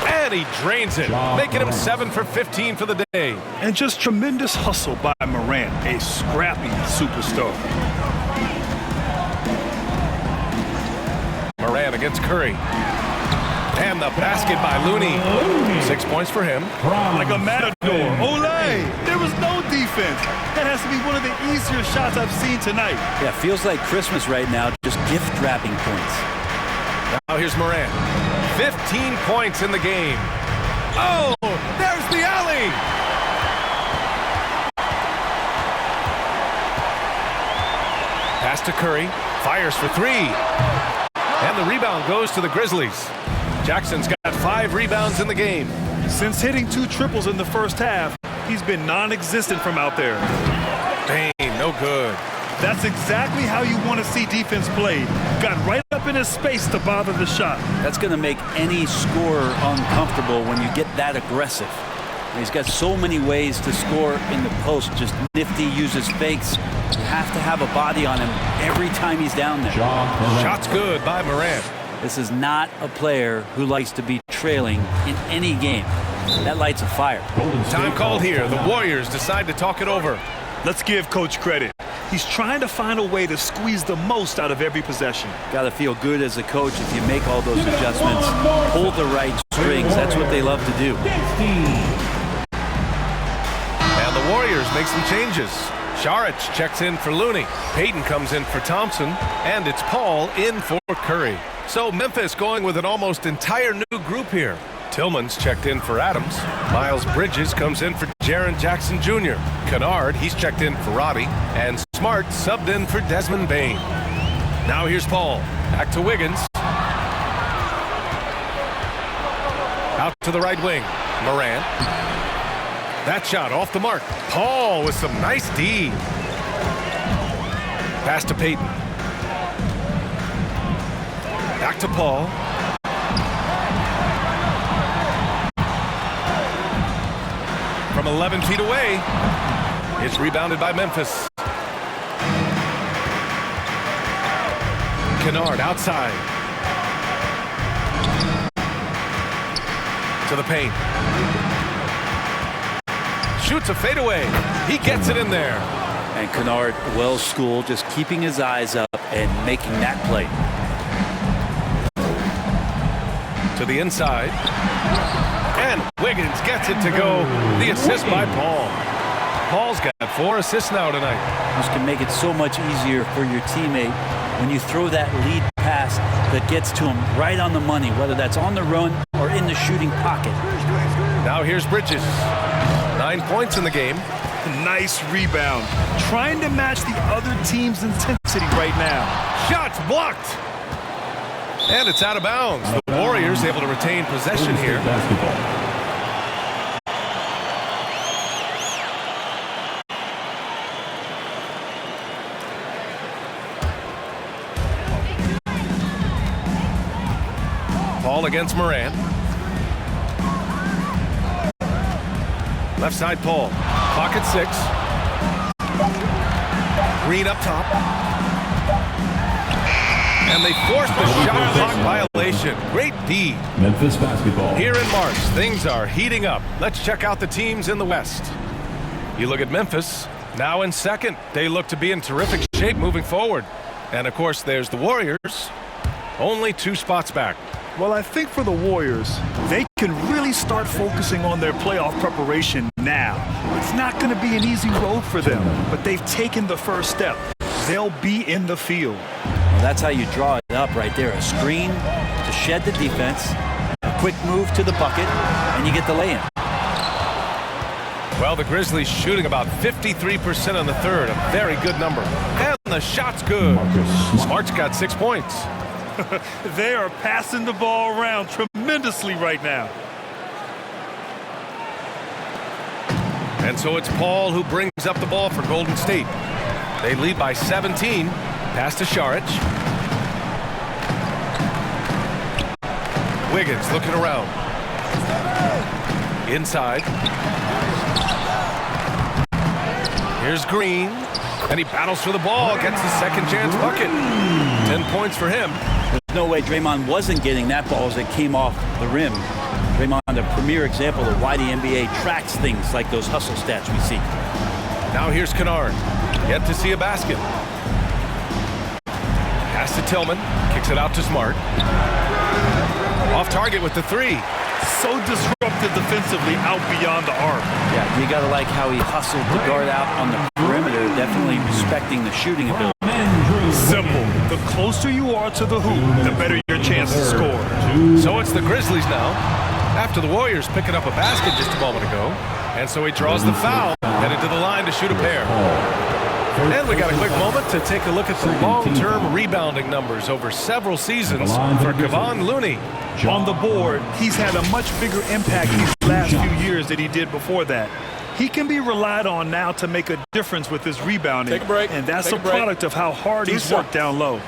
And he drains it, making him 7 for 15 for the day. And just tremendous hustle by Morant, a scrappy superstar. Morant against Curry. And the basket by Looney. 6 points for him. Like a matador. Olay! There was no defense. That has to be one of the easier shots I've seen tonight. Yeah, feels like Christmas right now, just gift-wrapping points. Now here's Morant. 15 points in the game. Oh, there's the alley. Pass to Curry. Fires for 3. And the rebound goes to the Grizzlies. Jackson's got 5 rebounds in the game. Since hitting 2 triples in the first half, he's been non-existent from out there. Dang, no good. That's exactly how you want to see defense played. Got right up in his space to bother the shot. That's going to make any scorer uncomfortable when you get that aggressive. He's got so many ways to score in the post. Just nifty, uses fakes. You have to have a body on him every time he's down there. Shot's good by Morant. This is not a player who likes to be trailing in any game. That lights a fire. Time called here. The Warriors decide to talk it over. Let's give Coach credit. He's trying to find a way to squeeze the most out of every possession. Got to feel good as a coach if you make all those adjustments. Pull the right strings. That's what they love to do. And the Warriors make some changes. Saric checks in for Looney. Payton comes in for Thompson. And it's Paul in for Curry. So Memphis going with an almost entire new group here. Tillman's checked in for Adams. Miles Bridges comes in for Jaren Jackson Jr. Kennard, he's checked in for Roddy. And Smart subbed in for Desmond Bane. Now here's Paul. Back to Wiggins. Out to the right wing. Morant. That shot off the mark. Paul with some nice D. Pass to Payton. Back to Paul. From 11 feet away, it's rebounded by Memphis. Kennard outside. To the paint. Shoots a fadeaway. He gets it in there. And Kennard, well schooled, just keeping his eyes up and making that play. To the inside. And Wiggins gets it to go. The assist by Paul. Paul's got 4 assists now tonight. This can make it so much easier for your teammate when you throw that lead pass that gets to him right on the money, whether that's on the run or in the shooting pocket. Now here's Bridges. 9 points in the game. Nice rebound. Trying to match the other team's intensity right now. Shots blocked. And it's out of bounds. The Warriors able to retain possession here. Ball against Morant. Left side Paul. Pocket 6. Green up top. And they forced the shot clock violation. Great D. Memphis basketball. Here in March, things are heating up. Let's check out the teams in the West. You look at Memphis, now in second. They look to be in terrific shape moving forward. And of course, there's the Warriors, only 2 spots back. Well, I think for the Warriors, they can really start focusing on their playoff preparation now. It's not going to be an easy road for them, but they've taken the first step. They'll be in the field. Well, that's how you draw it up right there. A screen to shed the defense, a quick move to the bucket, and you get the lay-in. Well, the Grizzlies shooting about 53% in the third, a very good number. And the shot's good. Smart's got 6 points. They are passing the ball around tremendously right now. And so it's Paul who brings up the ball for Golden State. They lead by 17. Pass to Šarić. Wiggins looking around. Inside. Here's Green. And he battles for the ball, gets the second chance bucket. 10 points for him. There's no way Draymond wasn't getting that ball as it came off the rim. Draymond, a premier example of why the NBA tracks things like those hustle stats we see. Now here's Kennard. Yet to see a basket. Pass to Tillman. Kicks it out to Smart. Off target with the 3. So disruptive defensively out beyond the arc. Yeah, you got to like how he hustled the guard out on the perimeter, definitely respecting the shooting ability. Simple. The closer you are to the hoop, the better your chance to score. So it's the Grizzlies now. After the Warriors picking up a basket just a moment ago. And so he draws the foul, headed to the line to shoot a pair. And we got a quick moment to take a look at the long-term rebounding numbers over several seasons for Kevon Looney. On the board, he's had a much bigger impact these last few years than he did before that. He can be relied on now to make a difference with his rebounding. Take a break. And that's Take a a break. product of how hard he's worked down low.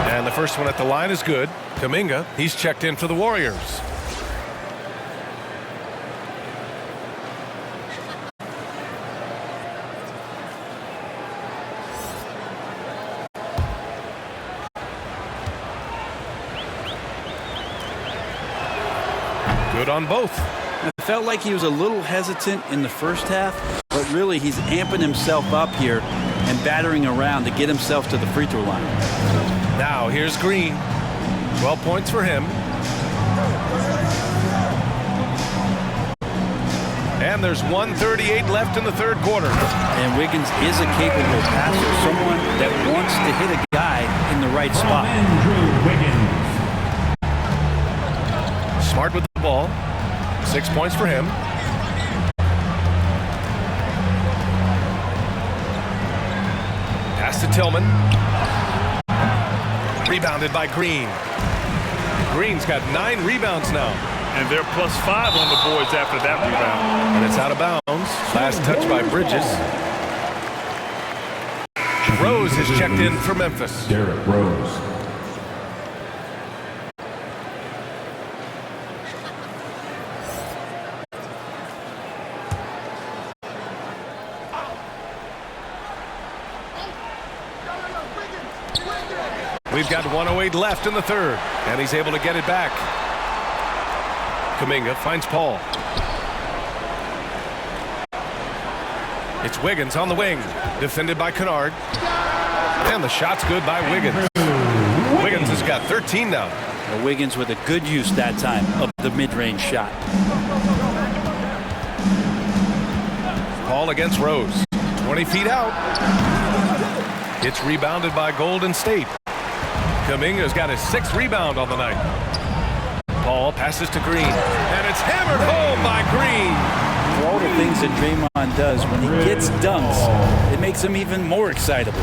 And the first one at the line is good. Kuminga, he's checked in for the Warriors. Good on both. It felt like he was a little hesitant in the first half, but really he's amping himself up here and battering around to get himself to the free throw line. Now here's Green. 12 points for him. And there's 1:38 left in the third quarter. And Wiggins is a capable passer, someone that wants to hit a guy in the right spot. Smart with the ball. 6 points for him. Pass to Tillman. Rebounded by Green. Green's got 9 rebounds now. And they're +5 on the boards after that rebound. And it's out of bounds. Last touch by Bridges. Rose is checked in for Memphis. Derrick Rose. We've got 1:08 left in the third, and he's able to get it back. Kuminga finds Paul. It's Wiggins on the wing, defended by Kennard. And the shot's good by Wiggins. Wiggins has got 13 now. Wiggins with a good use that time of the mid-range shot. Paul against Rose. 20 feet out. It's rebounded by Golden State. Kuminga's got his 6th rebound on the night. Paul passes to Green, and it's hammered home by Green. For all the things that Draymond does, when he gets dunks, it makes him even more excitable.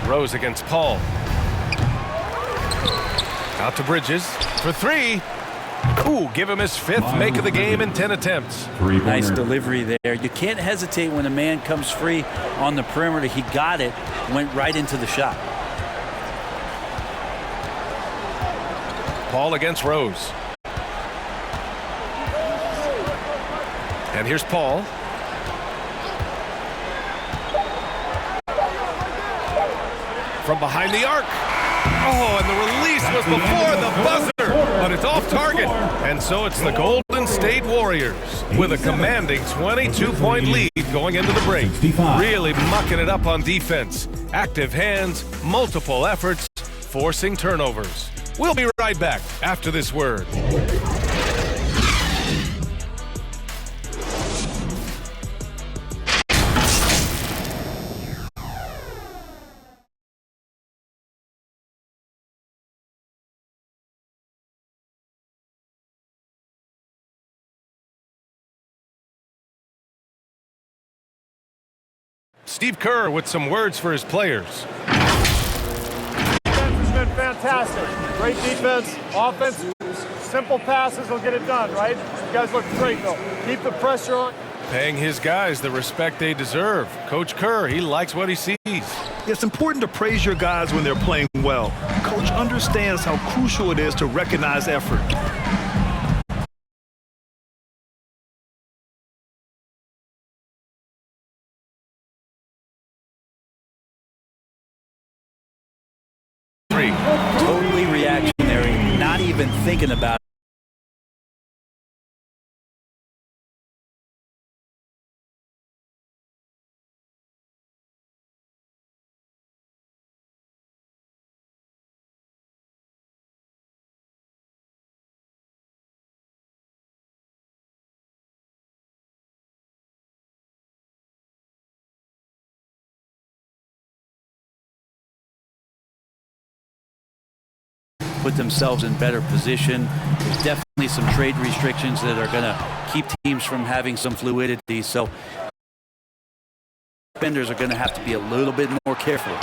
Rose against Paul. Out to Bridges for 3. Ooh, give him his 5th make of the game in 10 attempts. Nice delivery there. You can't hesitate when a man comes free on the perimeter. He got it, went right into the shot. Paul against Rose. And here's Paul. From behind the arc. Oh, and the release was before the buzzer, but it's off target. And so it's the Golden State Warriors with a commanding 22-point lead going into the break. Really mucking it up on defense. Active hands, multiple efforts, forcing turnovers. We'll be right back after this word. Steve Kerr with some words for his players. Defense has been fantastic. Great defense, offense, simple passes will get it done, right? You guys look great, though. Keep the pressure on. Paying his guys the respect they deserve. Coach Kerr, he likes what he sees. It's important to praise your guys when they're playing well. Coach understands how crucial it is to recognize effort. Totally reactionary, not even thinking about it. Put themselves in better position. There's definitely some trade restrictions that are going to keep teams from having some fluidity. So defenders are going to have to be a little bit more careful.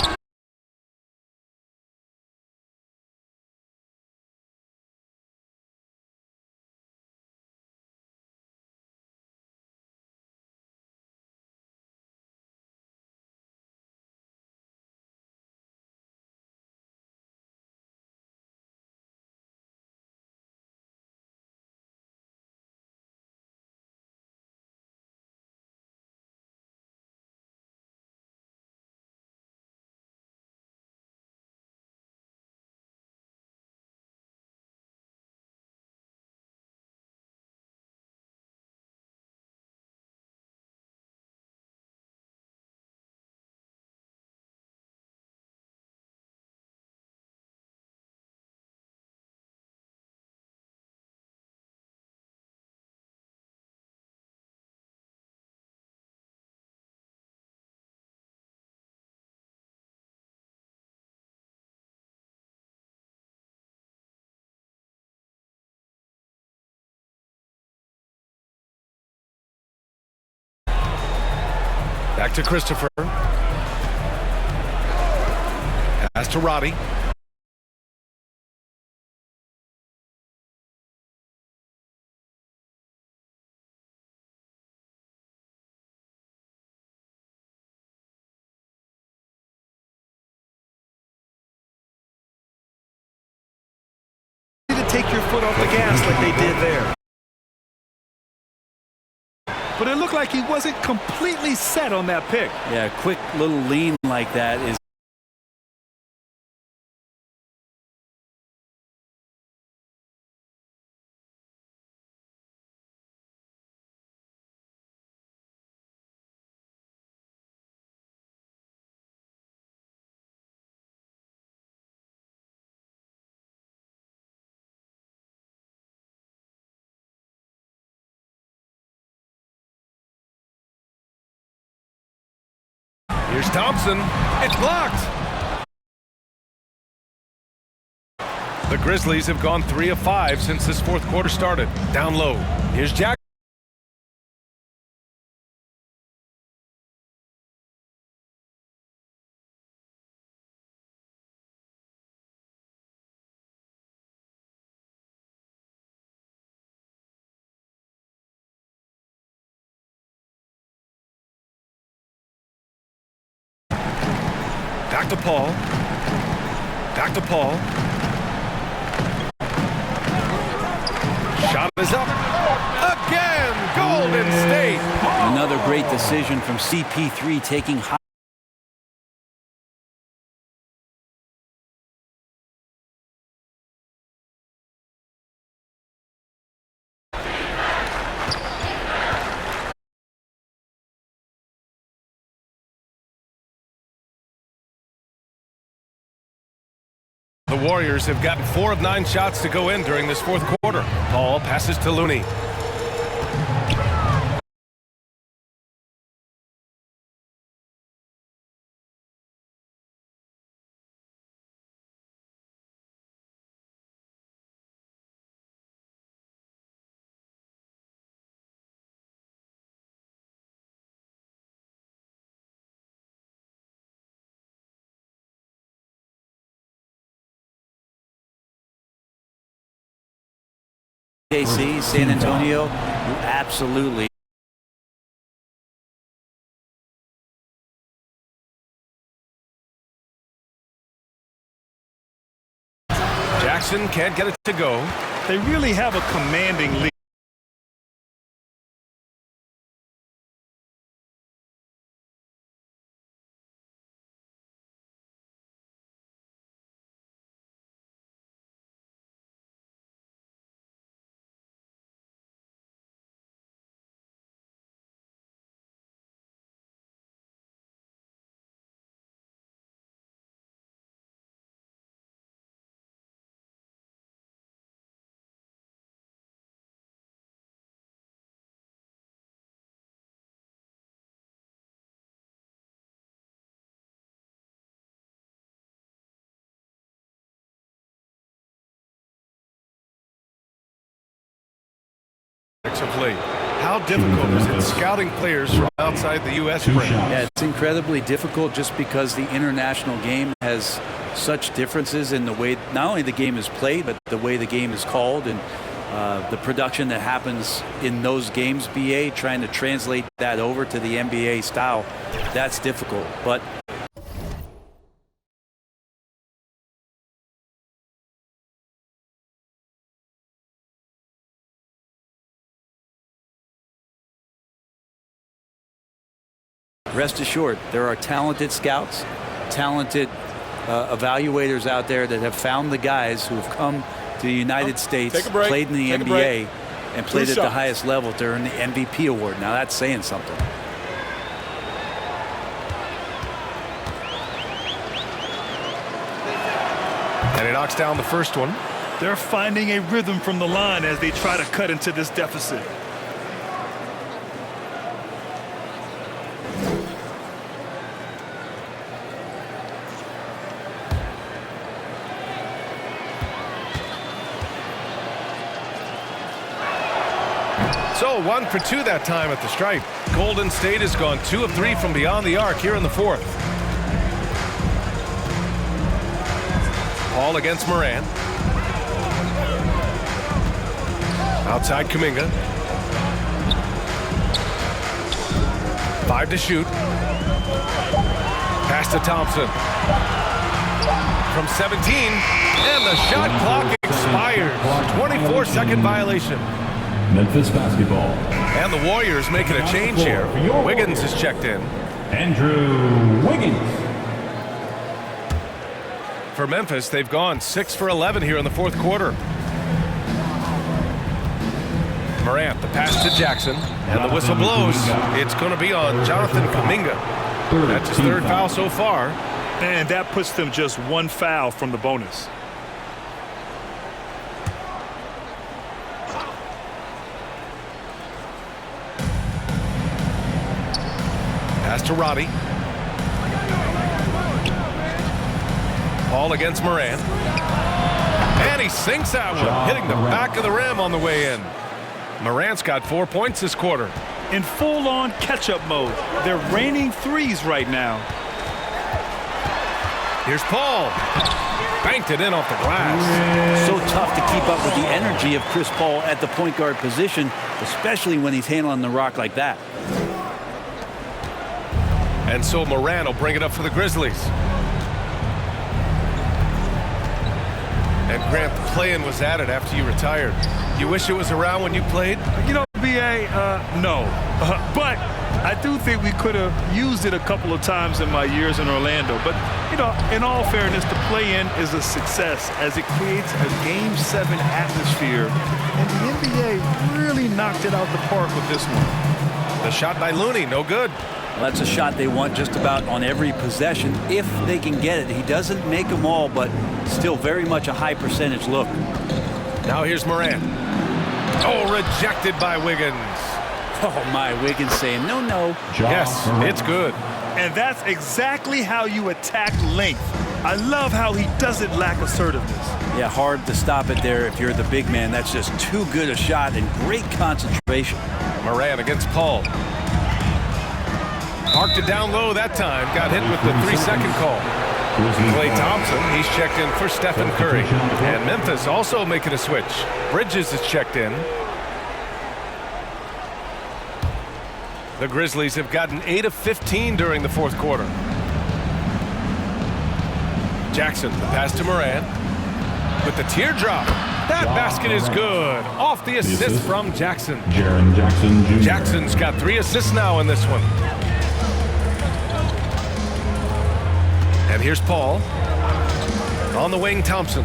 Back to Christopher. Pass to Roddy. To take your foot off the gas like they did there. But it looked like he wasn't completely set on that pick. Yeah, a quick little lean like that is Here's Thompson. It's blocked. The Grizzlies have gone 3 of 5 since this fourth quarter started. Down low. Here's Jack. Back to Paul. Back to Paul. Shot is up. Again, Golden State. Another great decision from CP3 taking high. The Warriors have gotten 4 of 9 shots to go in during this fourth quarter. Paul passes to Looney. KC, San Antonio, you absolutely. Jackson can't get it to go. They really have a commanding lead. Of late. How difficult is it scouting players from outside the U.S. brand? Yeah, it's incredibly difficult just because the international game has such differences in the way not only the game is played, but the way the game is called and the production that happens in those games, BA, trying to translate that over to the NBA style, that's difficult. But rest assured, there are talented scouts, talented evaluators out there that have found the guys who have come to the United States, played in the NBA, and played at the highest level to earn the MVP award. Now that's saying something. And he knocks down the first one. They're finding a rhythm from the line as they try to cut into this deficit. So 1 for 2 that time at the stripe. Golden State has gone 2 of 3 from beyond the arc here in the fourth. Paul against Moran. Outside Kuminga. 5 to shoot. Pass to Thompson. From 17, and the shot clock expires. 24-second violation. Memphis basketball. And the Warriors making a change here. Wiggins is checked in. Andrew Wiggins. For Memphis, they've gone 6 for 11 here in the fourth quarter. Morant, the pass to Jackson, and the whistle blows. It's going to be on Jonathan Kuminga. That's his third foul so far. And that puts them just 1 foul from the bonus. Pass to Roddy. Paul against Moran. And he sinks that one, hitting the back of the rim on the way in. Morant's got 4 points this quarter. In full-on catch-up mode. They're raining threes right now. Here's Paul. Banked it in off the glass. So tough to keep up with the energy of Chris Paul at the point guard position, especially when he's handling the rock like that. And so Moran will bring it up for the Grizzlies. And Grant, the play-in was added after you retired. You wish it was around when you played? You know, BA, no. But I do think we could have used it a couple of times in my years in Orlando. But, you know, in all fairness, the play-in is a success as it creates a Game 7 atmosphere. And the NBA really knocked it out the park with this one. The shot by Looney, no good. Well, that's a shot they want just about on every possession if they can get it. He doesn't make them all, but still very much a high percentage look. Now here's Moran. Oh, rejected by Wiggins. Oh, my, Wiggins saying no, no. Yes, it's good. And that's exactly how you attack length. I love how he doesn't lack assertiveness. Yeah, hard to stop it there if you're the big man. That's just too good a shot and great concentration. Moran against Paul. Parked it down low that time. Got hit with the 3-second call. Klay Thompson, he's checked in for Stephen Curry. And Memphis also making a switch. Bridges is checked in. The Grizzlies have gotten 8 of 15 during the fourth quarter. Jackson, the pass to Moran. With the teardrop. That basket is good. Off the assist from Jackson. Jaren Jackson Jr. Jackson's got 3 assists now in this one. And here's Paul. On the wing, Thompson.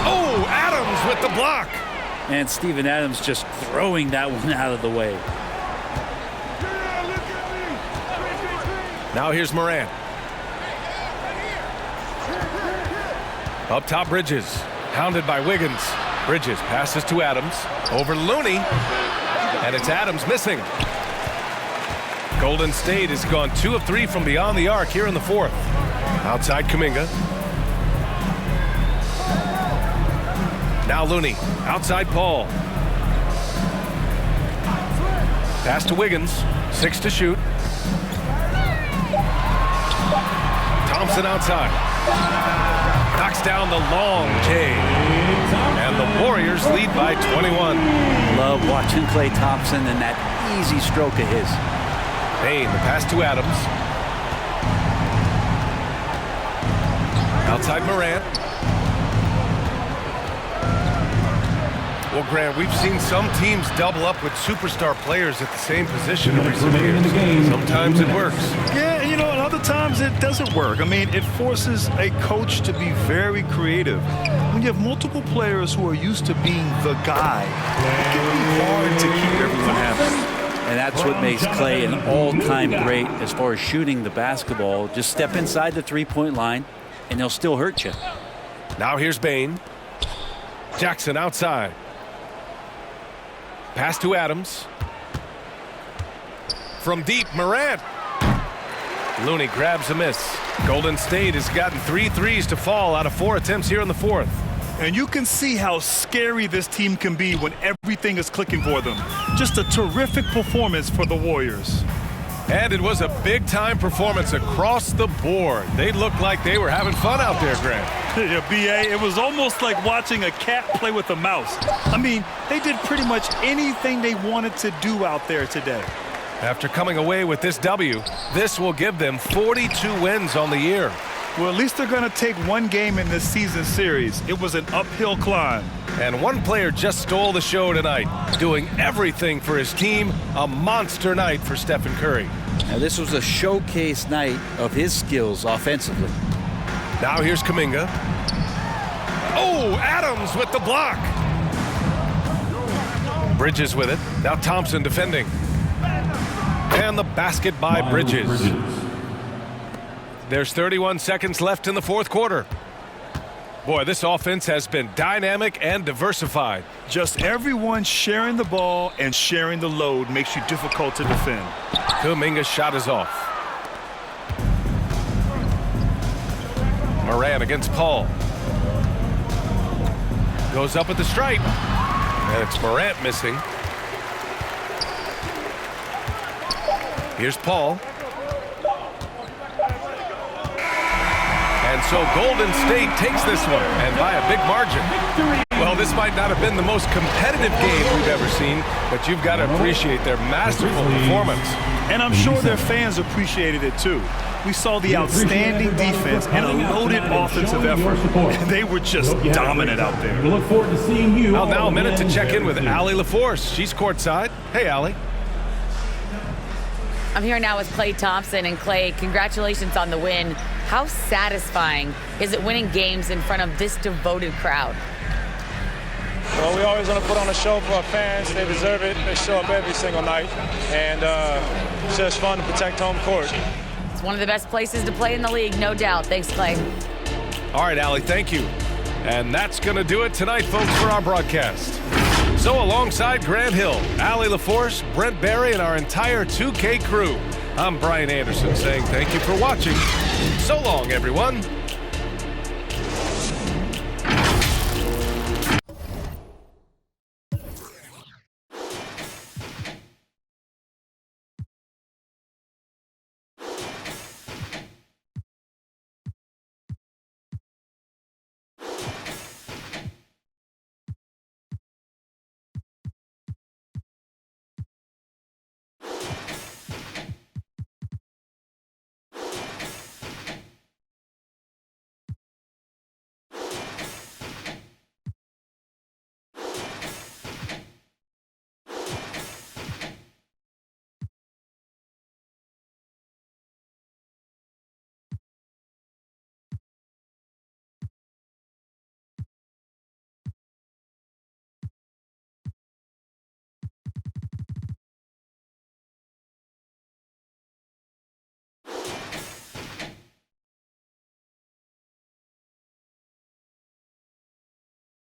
Oh, Adams with the block. And Steven Adams just throwing that one out of the way. Now here's Moran. Up top, Bridges. Hounded by Wiggins. Bridges passes to Adams. Over Looney. And it's Adams missing. Golden State has gone 2 of 3 from beyond the arc here in the fourth. Outside Kuminga. Now Looney. Outside Paul. Pass to Wiggins. 6 to shoot. Thompson outside. Knocks down the long J. And the Warriors lead by 21. Love watching Klay Thompson and that easy stroke of his. Payne, the pass to Adams. Outside Morant. Well, Grant, we've seen some teams double up with superstar players at the same position in recent years. Sometimes it works. Yeah, you know, and other times it doesn't work. I mean, it forces a coach to be very creative. When you have multiple players who are used to being the guy, it can be hard to keep everyone happy. And that's what makes Klay an all-time great as far as shooting the basketball. Just step inside the three-point line, and they'll still hurt you. Now here's Bane. Jackson outside. Pass to Adams. From deep, Morant. Looney grabs a miss. Golden State has gotten 3 threes to fall out of 4 attempts here in the fourth. And you can see how scary this team can be when everything is clicking for them. Just a terrific performance for the Warriors. And it was a big-time performance across the board. They looked like they were having fun out there, Grant. Yeah, B.A., it was almost like watching a cat play with a mouse. I mean, they did pretty much anything they wanted to do out there today. After coming away with this W, this will give them 42 wins on the year. Well, at least they're going to take one game in this season series. It was an uphill climb. And one player just stole the show tonight, doing everything for his team. A monster night for Stephen Curry. Now, this was a showcase night of his skills offensively. Now here's Kuminga. Oh, Adams with the block. Bridges with it. Now Thompson defending. And the basket by Bridges. There's 31 seconds left in the fourth quarter. Boy, this offense has been dynamic and diversified. Just everyone sharing the ball and sharing the load makes you difficult to defend. Kuminga's shot is off. Moran against Paul. Goes up at the stripe. And it's Morant missing. Here's Paul. And so Golden State takes this one, and by a big margin. Well, this might not have been the most competitive game we've ever seen, but you've got to appreciate their masterful performance. And I'm sure their fans appreciated it too. We saw the outstanding defense and a loaded offensive effort. They were just dominant out there. We look forward to seeing you. Well, now a minute to check in with Allie LaForce. She's courtside. Hey, Allie. I'm here now with Klay Thompson. And Klay, congratulations on the win. How satisfying is it winning games in front of this devoted crowd? Well, we always want to put on a show for our fans. They deserve it. They show up every single night. And it's just fun to protect home court. It's one of the best places to play in the league, no doubt. Thanks, Klay. All right, Allie, thank you. And that's going to do it tonight, folks, for our broadcast. So alongside Grant Hill, Allie LaForce, Brent Barry, and our entire 2K crew, I'm Brian Anderson saying thank you for watching. So long, everyone.